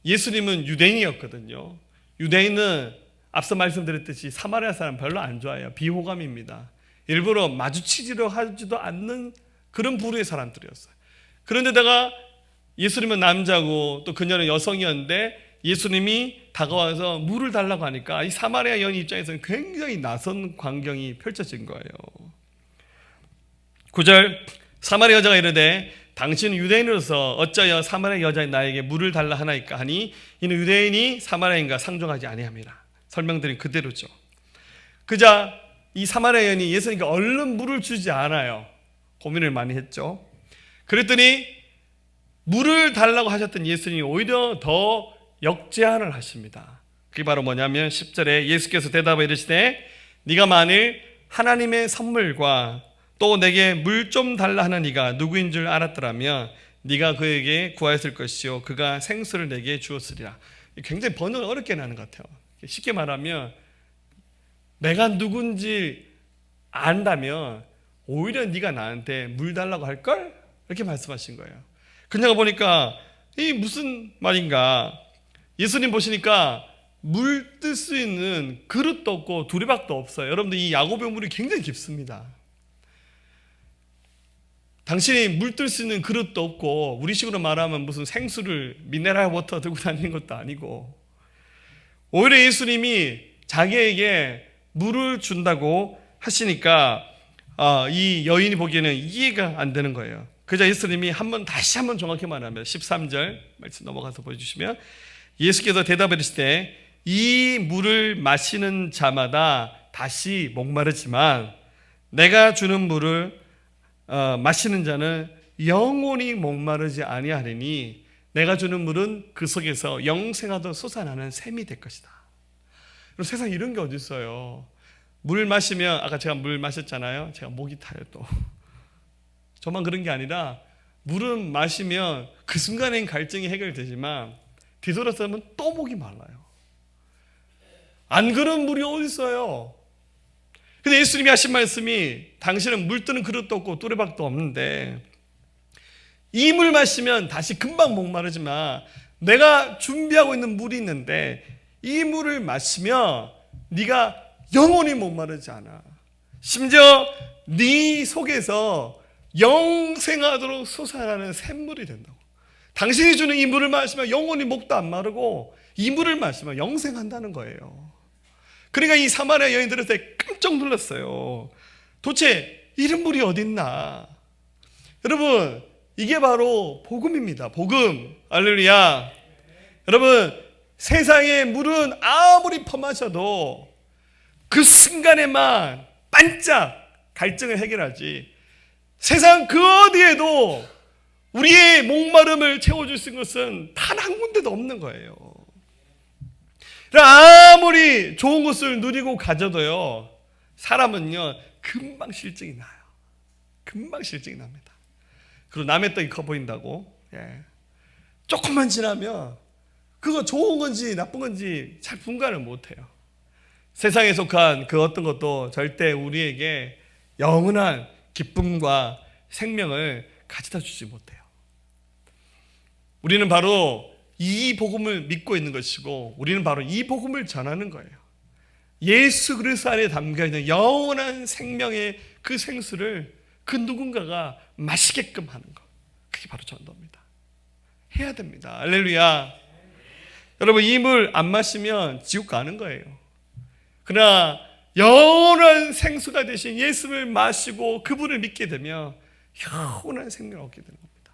C: 예수님은 유대인이었거든요. 유대인은 앞서 말씀드렸듯이 사마리아 사람 별로 안 좋아해요. 비호감입니다. 일부러 마주치지도 하지도 않는 그런 부류의 사람들이었어요. 그런데다가 예수님은 남자고 또 그녀는 여성이었는데 예수님이 다가와서 물을 달라고 하니까 이 사마리아 여인 입장에서는 굉장히 낯선 광경이 펼쳐진 거예요. 9절 사마리아 여자가 이르되 당신은 유대인으로서 어찌하여 사마리아 여자인 나에게 물을 달라 하나이까 하니 이는 유대인이 사마리아인과 상종하지 아니함이라. 설명드린 그대로죠. 그자 이 사마리아 여인이 예수님께 얼른 물을 주지 않아요. 고민을 많이 했죠. 그랬더니 물을 달라고 하셨던 예수님이 오히려 더 역제안을 하십니다. 그게 바로 뭐냐면 10절에 예수께서 대답하여 이르시되 네가 만일 하나님의 선물과 또 내게 물 좀 달라 하는 이가 누구인 줄 알았더라면 네가 그에게 구하였을 것이요 그가 생수를 내게 주었으리라. 굉장히 번역을 어렵게 하는 것 같아요. 쉽게 말하면 내가 누군지 안다면 오히려 네가 나한테 물 달라고 할걸? 이렇게 말씀하신 거예요. 그녀가 보니까 이 무슨 말인가. 예수님 보시니까 물 뜰 수 있는 그릇도 없고 두리박도 없어요. 여러분들 이 야곱의 물이 굉장히 깊습니다. 당신이 물 뜰 수 있는 그릇도 없고 우리식으로 말하면 무슨 생수를 미네랄 워터 들고 다니는 것도 아니고 오히려 예수님이 자기에게 물을 준다고 하시니까 이 여인이 보기에는 이해가 안 되는 거예요. 그저 예수님이 다시 한번 정확히 말하면 13절 말씀 넘어가서 보여주시면 예수께서 대답하시되 이 물을 마시는 자마다 다시 목마르지만 내가 주는 물을 마시는 자는 영원히 목마르지 아니하리니 내가 주는 물은 그 속에서 영생하도록 솟아나는 샘이 될 것이다. 세상에 이런 게 어디 있어요. 물 마시면, 아까 제가 물 마셨잖아요. 제가 목이 타요 또. 저만 그런 게 아니라 물은 마시면 그 순간엔 갈증이 해결되지만 뒤돌아서면 또 목이 말라요. 안 그런 물이 어디 있어요. 근데 예수님이 하신 말씀이 당신은 물 뜨는 그릇도 없고 또래박도 없는데 이 물 마시면 다시 금방 목마르지만 내가 준비하고 있는 물이 있는데 이 물을 마시면 네가 영원히 목마르지 않아. 심지어 네 속에서 영생하도록 솟아나는 샘물이 된다고. 당신이 주는 이 물을 마시면 영원히 목도 안 마르고 이 물을 마시면 영생한다는 거예요. 그러니까 이 사마리아 여인 들을 때 깜짝 놀랐어요. 도대체 이런 물이 어디 있나? 여러분, 이게 바로 복음입니다. 복음. 할렐루야. 여러분, 세상의 물은 아무리 퍼마셔도 그 순간에만 반짝 갈증을 해결하지 세상 그 어디에도 우리의 목마름을 채워줄 수 있는 것은 단 한 군데도 없는 거예요. 아무리 좋은 것을 누리고 가져도요, 사람은요 금방 실증이 나요. 금방 실증이 납니다. 그리고 남의 떡이 커 보인다고, 조금만 지나면 그거 좋은 건지 나쁜 건지 잘 분간을 못해요. 세상에 속한 그 어떤 것도 절대 우리에게 영원한 기쁨과 생명을 가져다 주지 못해요. 우리는 바로 이 복음을 믿고 있는 것이고 우리는 바로 이 복음을 전하는 거예요. 예수 그리스도 안에 담겨있는 영원한 생명의 그 생수를 그 누군가가 마시게끔 하는 것, 그게 바로 전도입니다. 해야 됩니다. 할렐루야. 여러분, 이 물 안 마시면 지옥 가는 거예요. 그러나 영원한 생수가 되신 예수를 마시고 그분을 믿게 되면 영원한 생명을 얻게 되는 겁니다.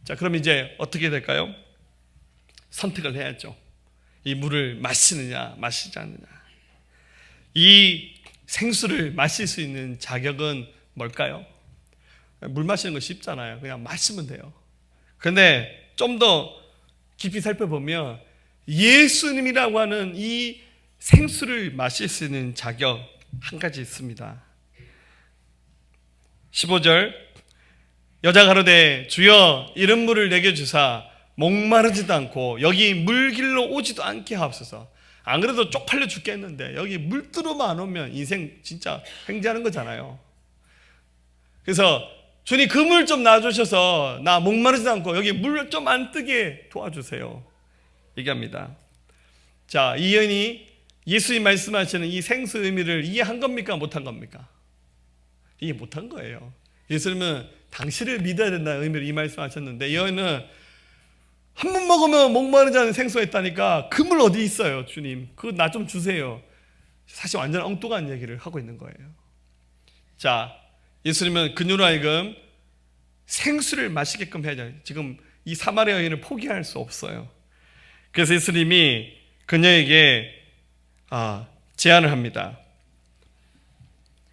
C: 자, 그럼 이제 어떻게 될까요? 선택을 해야죠. 이 물을 마시느냐 마시지 않느냐. 이 생수를 마실 수 있는 자격은 뭘까요? 물 마시는 거 쉽잖아요. 그냥 마시면 돼요. 그런데 좀 더 깊이 살펴보면 예수님이라고 하는 이 생수를 마실 수 있는 자격 한 가지 있습니다. 15절, 여자가 가로되 주여 이런 물을 내게 주사 목마르지도 않고 여기 물길로 오지도 않게 하옵소서. 안 그래도 쪽팔려 죽겠는데 여기 물들어만 안 오면 인생 진짜 횡재하는 거잖아요. 그래서 주님 그 물 좀 놔주셔서 나 목마르지도 않고 여기 물 좀 안 뜨게 도와주세요 얘기합니다. 자, 이 여인이 예수님 말씀하시는 이 생수 의미를 이해한 겁니까? 못한 겁니까? 이해 못한 거예요. 예수님은 당신을 믿어야 된다는 의미로 이 말씀하셨는데 이 여인은 한 번 먹으면 목마르지 않은 생수가 있다니까 그 물 어디 있어요 주님? 그거 나 좀 주세요. 사실 완전 엉뚱한 얘기를 하고 있는 거예요. 자, 예수님은 그녀로 하여금 생수를 마시게끔 해야죠. 지금 이 사마리아 여인을 포기할 수 없어요. 그래서 예수님이 그녀에게 제안을 합니다.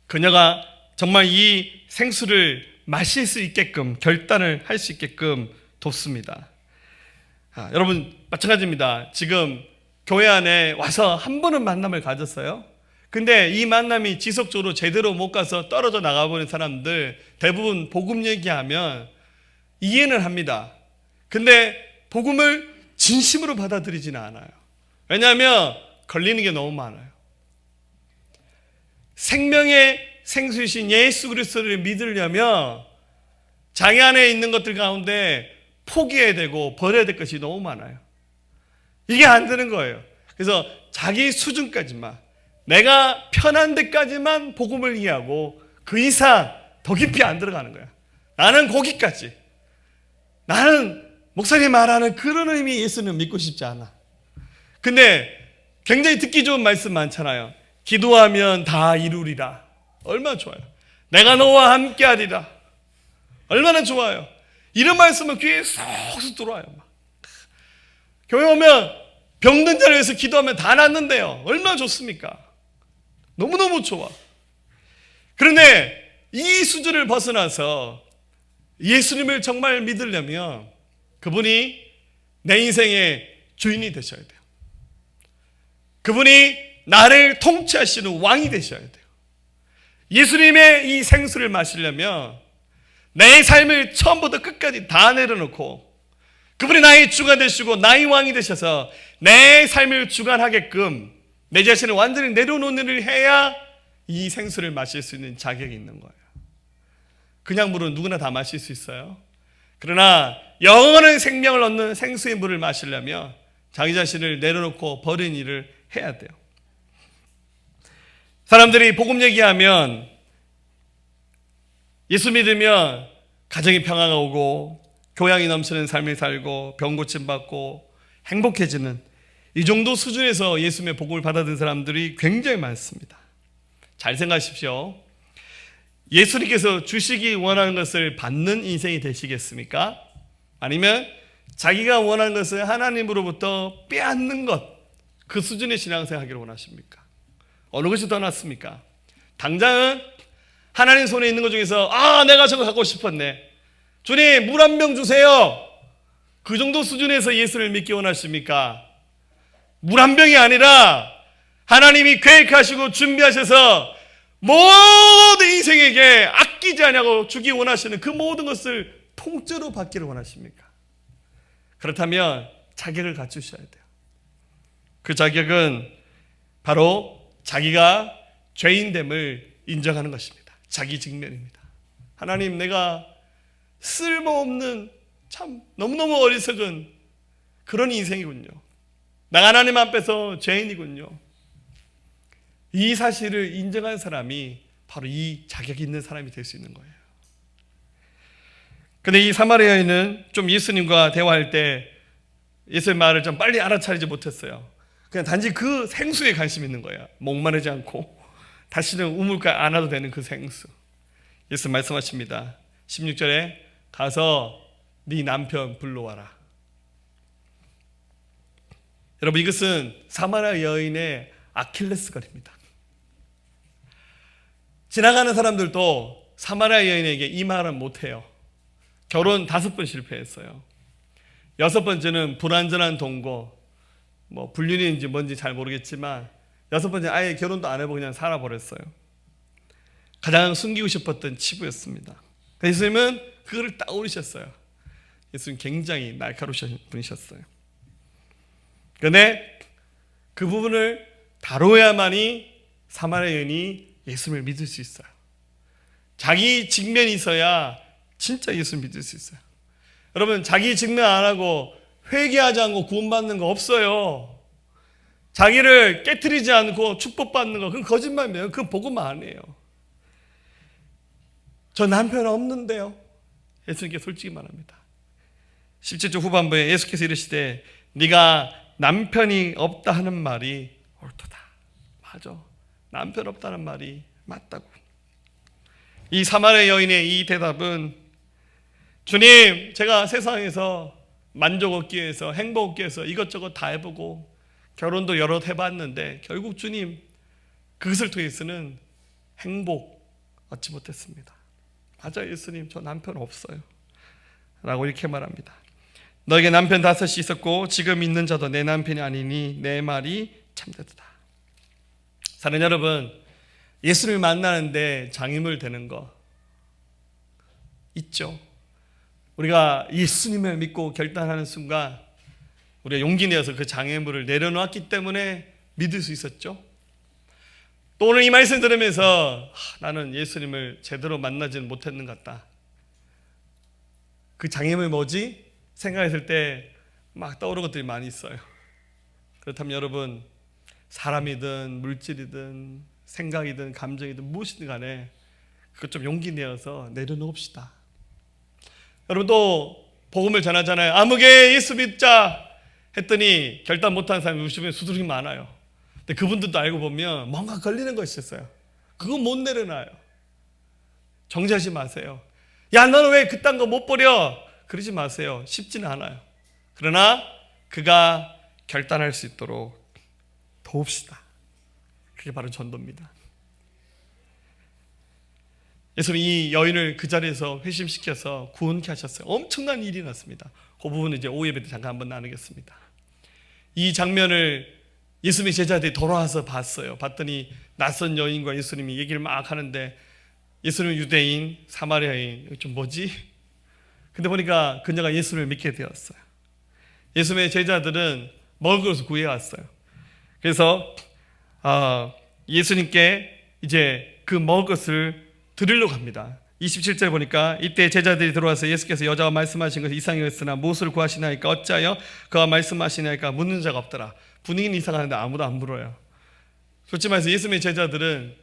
C: 그녀가 정말 이 생수를 마실 수 있게끔 결단을 할 수 있게끔 돕습니다. 여러분 마찬가지입니다. 지금 교회 안에 와서 한 번은 만남을 가졌어요. 근데 이 만남이 지속적으로 제대로 못 가서 떨어져 나가버린 사람들 대부분 복음 얘기하면 이해는 합니다. 근데 복음을 진심으로 받아들이지는 않아요. 왜냐하면 걸리는 게 너무 많아요. 생명의 생수이신 예수 그리스도를 믿으려면 자기 안에 있는 것들 가운데 포기해야 되고 버려야 될 것이 너무 많아요. 이게 안 되는 거예요. 그래서 자기 수준까지만, 내가 편한 데까지만 복음을 이해하고 그 이상 더 깊이 안 들어가는 거야. 나는 거기까지. 나는 목사님 말하는 그런 의미 예수는 믿고 싶지 않아. 근데 굉장히 듣기 좋은 말씀 많잖아요. 기도하면 다 이루리라. 얼마나 좋아요. 내가 너와 함께하리라. 얼마나 좋아요. 이런 말씀은 귀에 쏙쏙 들어와요. 교회 오면 병든 자를 위해서 기도하면 다 낫는데요. 얼마나 좋습니까? 너무너무 좋아. 그런데 이 수준을 벗어나서 예수님을 정말 믿으려면 그분이 내 인생의 주인이 되셔야 돼요. 그분이 나를 통치하시는 왕이 되셔야 돼요. 예수님의 이 생수를 마시려면 내 삶을 처음부터 끝까지 다 내려놓고 그분이 나의 주가 되시고 나의 왕이 되셔서 내 삶을 주관하게끔 내 자신을 완전히 내려놓는 일을 해야 이 생수를 마실 수 있는 자격이 있는 거예요. 그냥 물은 누구나 다 마실 수 있어요. 그러나 영원한 생명을 얻는 생수의 물을 마시려면 자기 자신을 내려놓고 버린 일을 해야 돼요. 사람들이 복음 얘기하면 예수 믿으면 가정의 평화가 오고 교양이 넘치는 삶을 살고 병 고침받고 행복해지는 이 정도 수준에서 예수님의 복음을 받아든 사람들이 굉장히 많습니다. 잘 생각하십시오. 예수님께서 주시기 원하는 것을 받는 인생이 되시겠습니까? 아니면 자기가 원하는 것을 하나님으로부터 빼앗는 것, 그 수준의 신앙생활 하기를 원하십니까? 어느 것이 더 낫습니까? 당장은 하나님 손에 있는 것 중에서 내가 저거 갖고 싶었네. 주님 물 한 병 주세요. 그 정도 수준에서 예수를 믿기 원하십니까? 물 한 병이 아니라 하나님이 계획하시고 준비하셔서 모든 인생에게 아끼지 않냐고 주기 원하시는 그 모든 것을 통째로 받기를 원하십니까? 그렇다면 자격을 갖추셔야 돼요. 그 자격은 바로 자기가 죄인됨을 인정하는 것입니다. 자기 직면입니다. 하나님, 내가 쓸모없는 참 너무너무 어리석은 그런 인생이군요. 나 하나님 앞에서 죄인이군요. 이 사실을 인정한 사람이 바로 이 자격이 있는 사람이 될 수 있는 거예요. 근데 이 사마리아 여인은 좀 예수님과 대화할 때 예수의 말을 좀 빨리 알아차리지 못했어요. 그냥 단지 그 생수에 관심 있는 거예요. 목마르지 않고 다시는 우물가 안 와도 되는 그 생수. 예수 말씀하십니다. 16절에 가서 네 남편 불러와라. 여러분, 이것은 사마리아 여인의 아킬레스건입니다. 지나가는 사람들도 사마리아 여인에게 이 말은 못해요. 결혼 5번 실패했어요. 6번째는 불완전한 동거, 불륜인지 뭔지 잘 모르겠지만 6번째 아예 결혼도 안 해보고 그냥 살아버렸어요. 가장 숨기고 싶었던 치부였습니다. 예수님은 그거를 떠올리셨어요. 예수님 굉장히 날카로우신 분이셨어요. 그런데 그 부분을 다뤄야만이 사마리아 여인이 예수님을 믿을 수 있어요. 자기 직면이 있어야 진짜 예수를 믿을 수 있어요. 여러분, 자기 직면 안 하고 회개하지 않고 구원받는 거 없어요. 자기를 깨트리지 않고 축복받는 거, 그건 거짓말이에요. 그건 복음 아니에요. 저 남편 없는데요. 예수님께 솔직히 말합니다. 17절 후반부에 예수께서 이르시되 네가 남편이 없다 하는 말이 옳도다. 맞아. 남편 없다는 말이 맞다고. 이 사마리아 여인의 이 대답은 주님, 제가 세상에서 만족 얻기 위해서, 행복 얻기 위해서 이것저것 다 해보고 결혼도 여러 해봤는데 결국 주님, 그것을 통해서는 행복 얻지 못했습니다. 맞아요, 예수님, 저 남편 없어요 라고 이렇게 말합니다. 너에게 남편 5이 있었고 지금 있는 자도 내 남편이 아니니 내 말이 참되도다. 사랑하는 여러분, 예수를 만나는데 장애물 되는 거 있죠. 우리가 예수님을 믿고 결단하는 순간 우리가 용기 내어서 그 장애물을 내려놓았기 때문에 믿을 수 있었죠. 또 오늘 이 말씀 들으면서 나는 예수님을 제대로 만나지는 못했는 것 같다. 그 장애물 뭐지? 생각했을 때 막 떠오르는 것들이 많이 있어요. 그렇다면 여러분, 사람이든 물질이든 생각이든 감정이든 무엇이든 간에 그것 좀 용기 내어서 내려놓읍시다. 여러분, 또 복음을 전하잖아요. 아무개 예수 믿자 했더니 결단 못한 사람이 우리 주변에 수두룩이 많아요. 근데 그분들도 알고 보면 뭔가 걸리는 것이 있어요. 그거 못 내려놔요. 정죄하지 마세요. 야, 너는 왜 그딴 거 못 버려? 그러지 마세요. 쉽지는 않아요. 그러나 그가 결단할 수 있도록 도웁시다. 그게 바로 전도입니다. 예수님 이 여인을 그 자리에서 회심시켜서 구원케 하셨어요. 엄청난 일이 났습니다. 그 부분은 이제 오후 예배 때 잠깐 한번 나누겠습니다. 이 장면을 예수님의 제자들이 돌아와서 봤어요. 봤더니 낯선 여인과 예수님이 얘기를 막 하는데 예수님은 유대인, 사마리아인, 좀 뭐지? 근데 보니까 그녀가 예수님을 믿게 되었어요. 예수님의 제자들은 먹을 것을 구해왔어요. 그래서 예수님께 이제 그 먹을 것을 드리려고 합니다. 27절 보니까 이때 제자들이 들어와서 예수께서 여자와 말씀하신 것이 이상이었으나 무엇을 구하시나이까 어찌하여 그와 말씀하시나이까 묻는 자가 없더라. 분위기는 이상하는데 아무도 안 물어요. 솔직히 말해서 예수님의 제자들은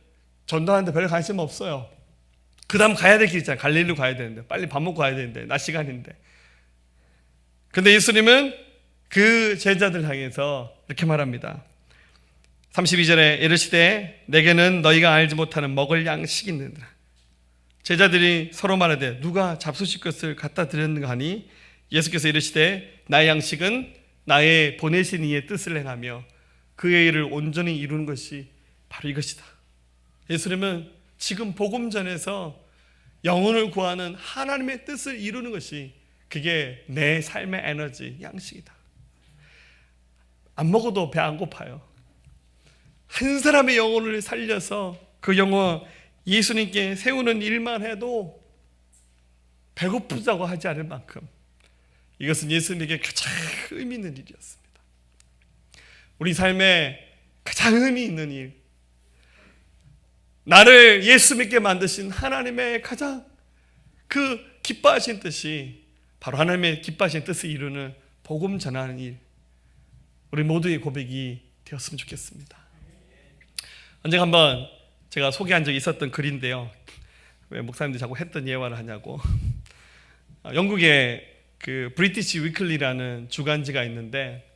C: 전도하는데 별 관심 없어요. 그 다음 가야 될 길 있잖아요. 갈릴리로 가야 되는데, 빨리 밥 먹고 가야 되는데, 낮 시간인데. 근데 예수님은 그 제자들 향해서 이렇게 말합니다. 32절에 이르시되 내게는 너희가 알지 못하는 먹을 양식이 있느니라. 제자들이 서로 말하되 누가 잡수실 것을 갖다 드렸는가 하니 예수께서 이르시되 나의 양식은 나의 보내신 이의 뜻을 행하며 그의 일을 온전히 이루는 것이 바로 이것이다. 예수님은 지금 복음전에서 영혼을 구하는 하나님의 뜻을 이루는 것이 그게 내 삶의 에너지, 양식이다. 안 먹어도 배 안 고파요. 한 사람의 영혼을 살려서 그 영혼 예수님께 세우는 일만 해도 배고프다고 하지 않을 만큼 이것은 예수님에게 가장 의미 있는 일이었습니다. 우리 삶에 가장 의미 있는 일, 나를 예수 믿게 만드신 하나님의 가장 그 기뻐하신 뜻이 바로 하나님의 기뻐하신 뜻을 이루는 복음 전하는 일, 우리 모두의 고백이 되었으면 좋겠습니다. 언젠가 한번 제가 소개한 적이 있었던 글인데요. 왜 목사님들이 자꾸 했던 예화를 하냐고. 영국에 그 브리티시 위클리라는 주간지가 있는데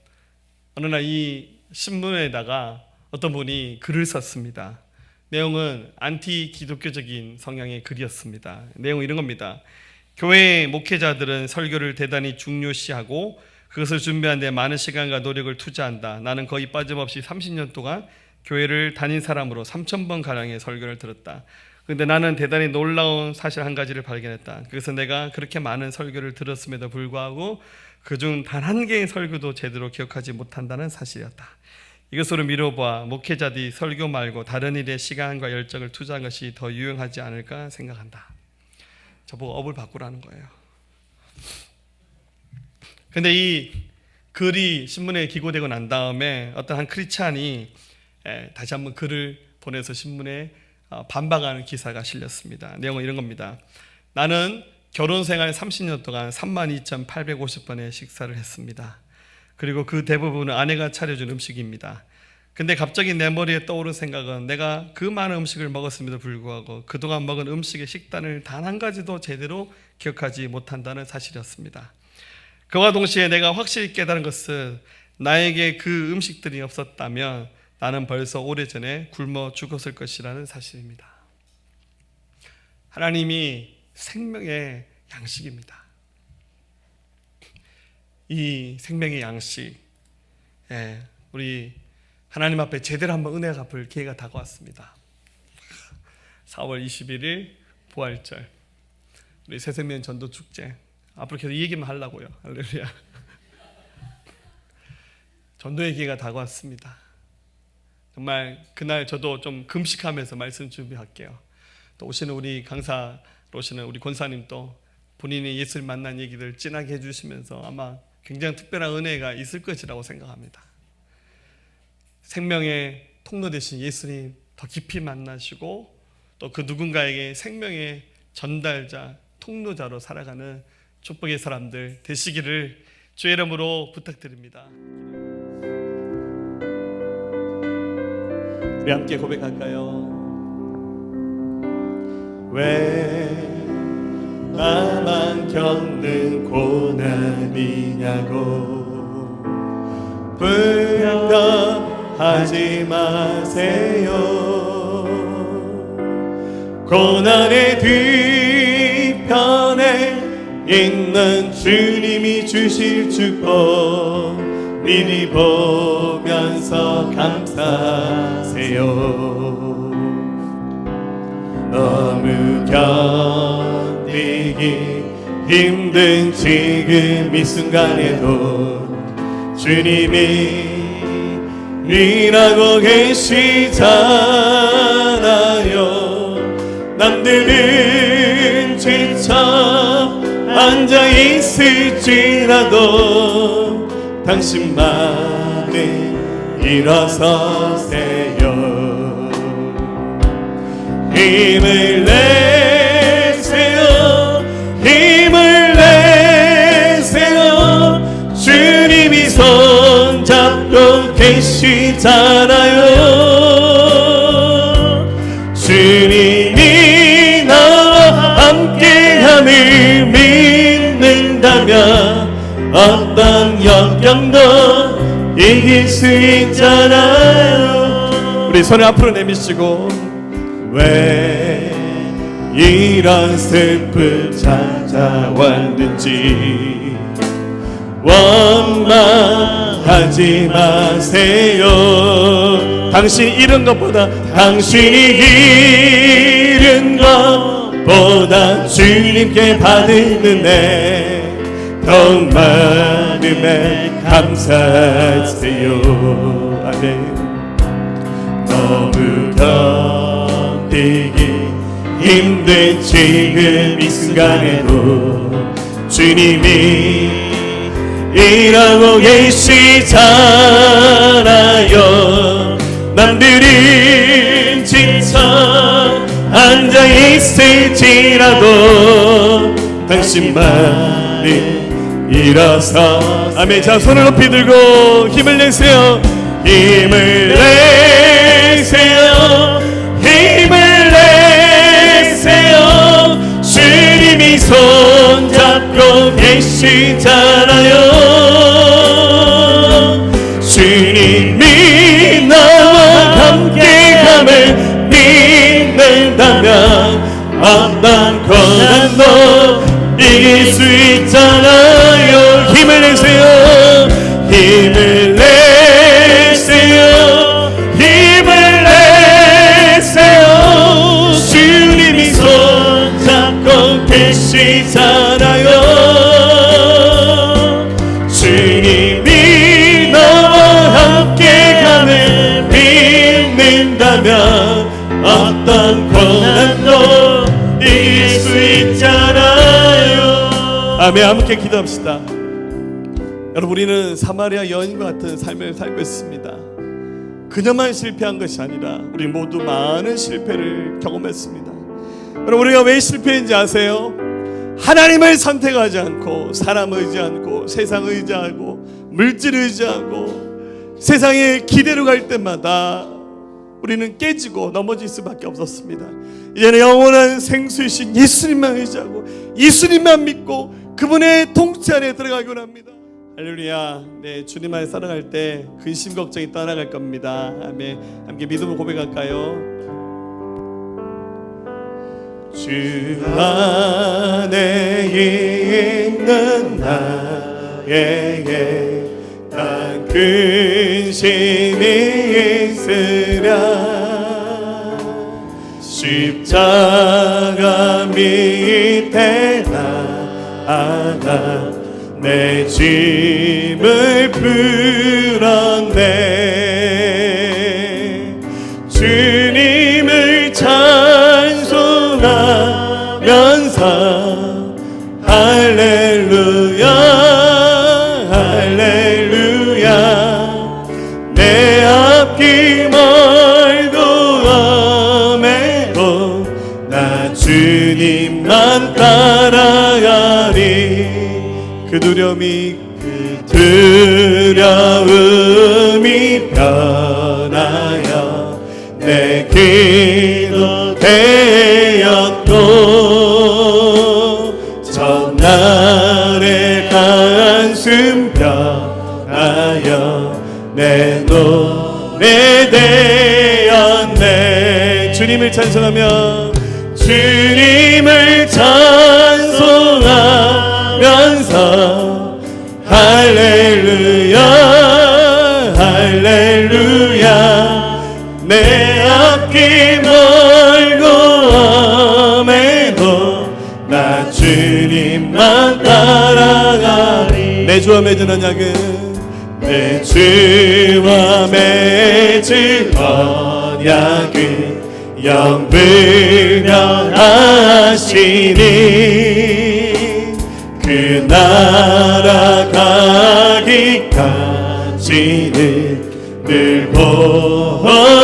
C: 어느 날 이 신문에다가 어떤 분이 글을 썼습니다. 내용은 안티 기독교적인 성향의 글이었습니다. 내용은 이런 겁니다. 교회의 목회자들은 설교를 대단히 중요시하고 그것을 준비하는 데 많은 시간과 노력을 투자한다. 나는 거의 빠짐없이 30년 동안 교회를 다닌 사람으로 3,000번가량의 설교를 들었다. 그런데 나는 대단히 놀라운 사실 한 가지를 발견했다. 그래서 내가 그렇게 많은 설교를 들었음에도 불구하고 그중 단 한 개의 설교도 제대로 기억하지 못한다는 사실이었다. 이것으로 미뤄보아 목회자들이 설교 말고 다른 일에 시간과 열정을 투자한 것이 더 유용하지 않을까 생각한다. 저보고 업을 바꾸라는 거예요. 근데 이 글이 신문에 기고되고 난 다음에 어떤 한 크리스찬이 다시 한번 글을 보내서 신문에 반박하는 기사가 실렸습니다. 내용은 이런 겁니다. 나는 결혼생활 30년 동안 32,850번의 식사를 했습니다. 그리고 그 대부분은 아내가 차려준 음식입니다. 근데 갑자기 내 머리에 떠오른 생각은 내가 그 많은 음식을 먹었음에도 불구하고 그동안 먹은 음식의 식단을 단 한 가지도 제대로 기억하지 못한다는 사실이었습니다. 그와 동시에 내가 확실히 깨달은 것은 나에게 그 음식들이 없었다면 나는 벌써 오래전에 굶어 죽었을 것이라는 사실입니다. 하나님이 생명의 양식입니다. 이 생명의 양식, 우리 하나님 앞에 제대로 한번 은혜 갚을 기회가 다가왔습니다. 4월 21일 부활절, 우리 새생명 전도축제. 앞으로 계속 이 얘기만 하려고요. 할렐루야. 전도의 기회가 다가왔습니다. 정말 그날 저도 좀 금식하면서 말씀 준비할게요. 또 오시는 우리 강사로 오시는 우리 권사님도 본인이 예수를 만난 얘기들 진하게 해주시면서 아마 굉장히 특별한 은혜가 있을 것이라고 생각합니다. 생명의 통로 되신 예수님 더 깊이 만나시고 또 그 누군가에게 생명의 전달자, 통로자로 살아가는 축복의 사람들 되시기를 주의 이름으로 부탁드립니다.
A: 우리 함께 고백할까요? 왜 나만 겪는 고난이냐고 불평하지 마세요. 고난의 뒤편에 있는 주님이 주실 축복 미리 보면서 감사하세요. 너무
C: 견디기 힘든 지금 이 순간에도 주님이 일하고 계시잖아요. 남들은 지쳐 앉아 있을지라도 당신만은 일어서세요. 힘을 내세요. 힘을 내세요. 주님이 손잡고 계시잖아요. 주님이 나와 함께함을 믿는다면 어떤 역경도 이길 수 있잖아요. 우리 손을 앞으로 내미시고 왜 이런 슬픔 찾아왔는지 원망하지 마세요. 당신 잃은 것보다 주님께 받은 은혜 더욱 많음에 감사하세요. 아멘. 너무 견디기 힘든 지금 이 순간에도 주님이 일하고 계시잖아요. 남들은 지쳐 앉아 있을지라도 당신만이 일어서 아멘. 자, 손을 높이 들고 힘을 내세요. 힘을 내세요. 힘을 내세요. 주님이 손잡고 계시잖아요. 주님이 나와 함께함을 믿는다면 어떤 고난도 이길 수 있잖아요. 힘을 내세요. 힘을 내세요. 힘을 내세요. 주님이 손잡고 계시잖아요. 주님이 나와 함께함을 믿는다면 어떤 고난도 이길 수 있잖아요. 아멘. 함께 기도합시다. 여러분, 우리는 사마리아 여인과 같은 삶을 살고 있습니다. 그녀만 실패한 것이 아니라 우리 모두 많은 실패를 경험했습니다. 여러분, 우리가 왜 실패했는지 아세요? 하나님을 선택하지 않고 사람 의지 않고 세상 의지하고 물질 의지하고 세상의 기대로 갈 때마다 우리는 깨지고 넘어질 수밖에 없었습니다. 이제는 영원한 생수이신 예수님만 의지하고 예수님만 믿고 그분의 통치 안에 들어가기 원합니다. 할렐루야. 네, 주님 안에 살아갈 때 근심 걱정이 떠나갈 겁니다. 아멘. 함께 믿음을 고백할까요? 주 안에 있는 나에게 난 근심이 있으랴. 십자가 밑에 나아가 내 짐을 풀었네. 주님을 찬송하면서 할렐루야 할렐루야. 내 앞길 멀고 험해도 나 주님만 따라가리. 그 두려움이 변하여 내 기도 되었고 전날의 한숨 변하여 내 노래 되었네. 주님을 찬송하며 주님을 찬송하면서 할렐루야 할렐루야. 내 앞길 멀고 주와 맺은 언약은 내 주와 맺은 언약은 영불변하시니 그 나라 가기까지는 늘 보호하시네.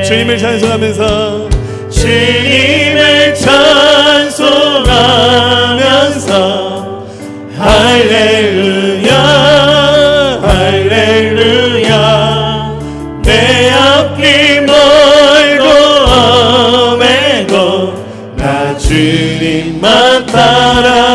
C: 주님을 찬송하면서 주님을 찬송하면서 할렐루야 할렐루야 내 앞길 멀고 험해도 나 주님만 따라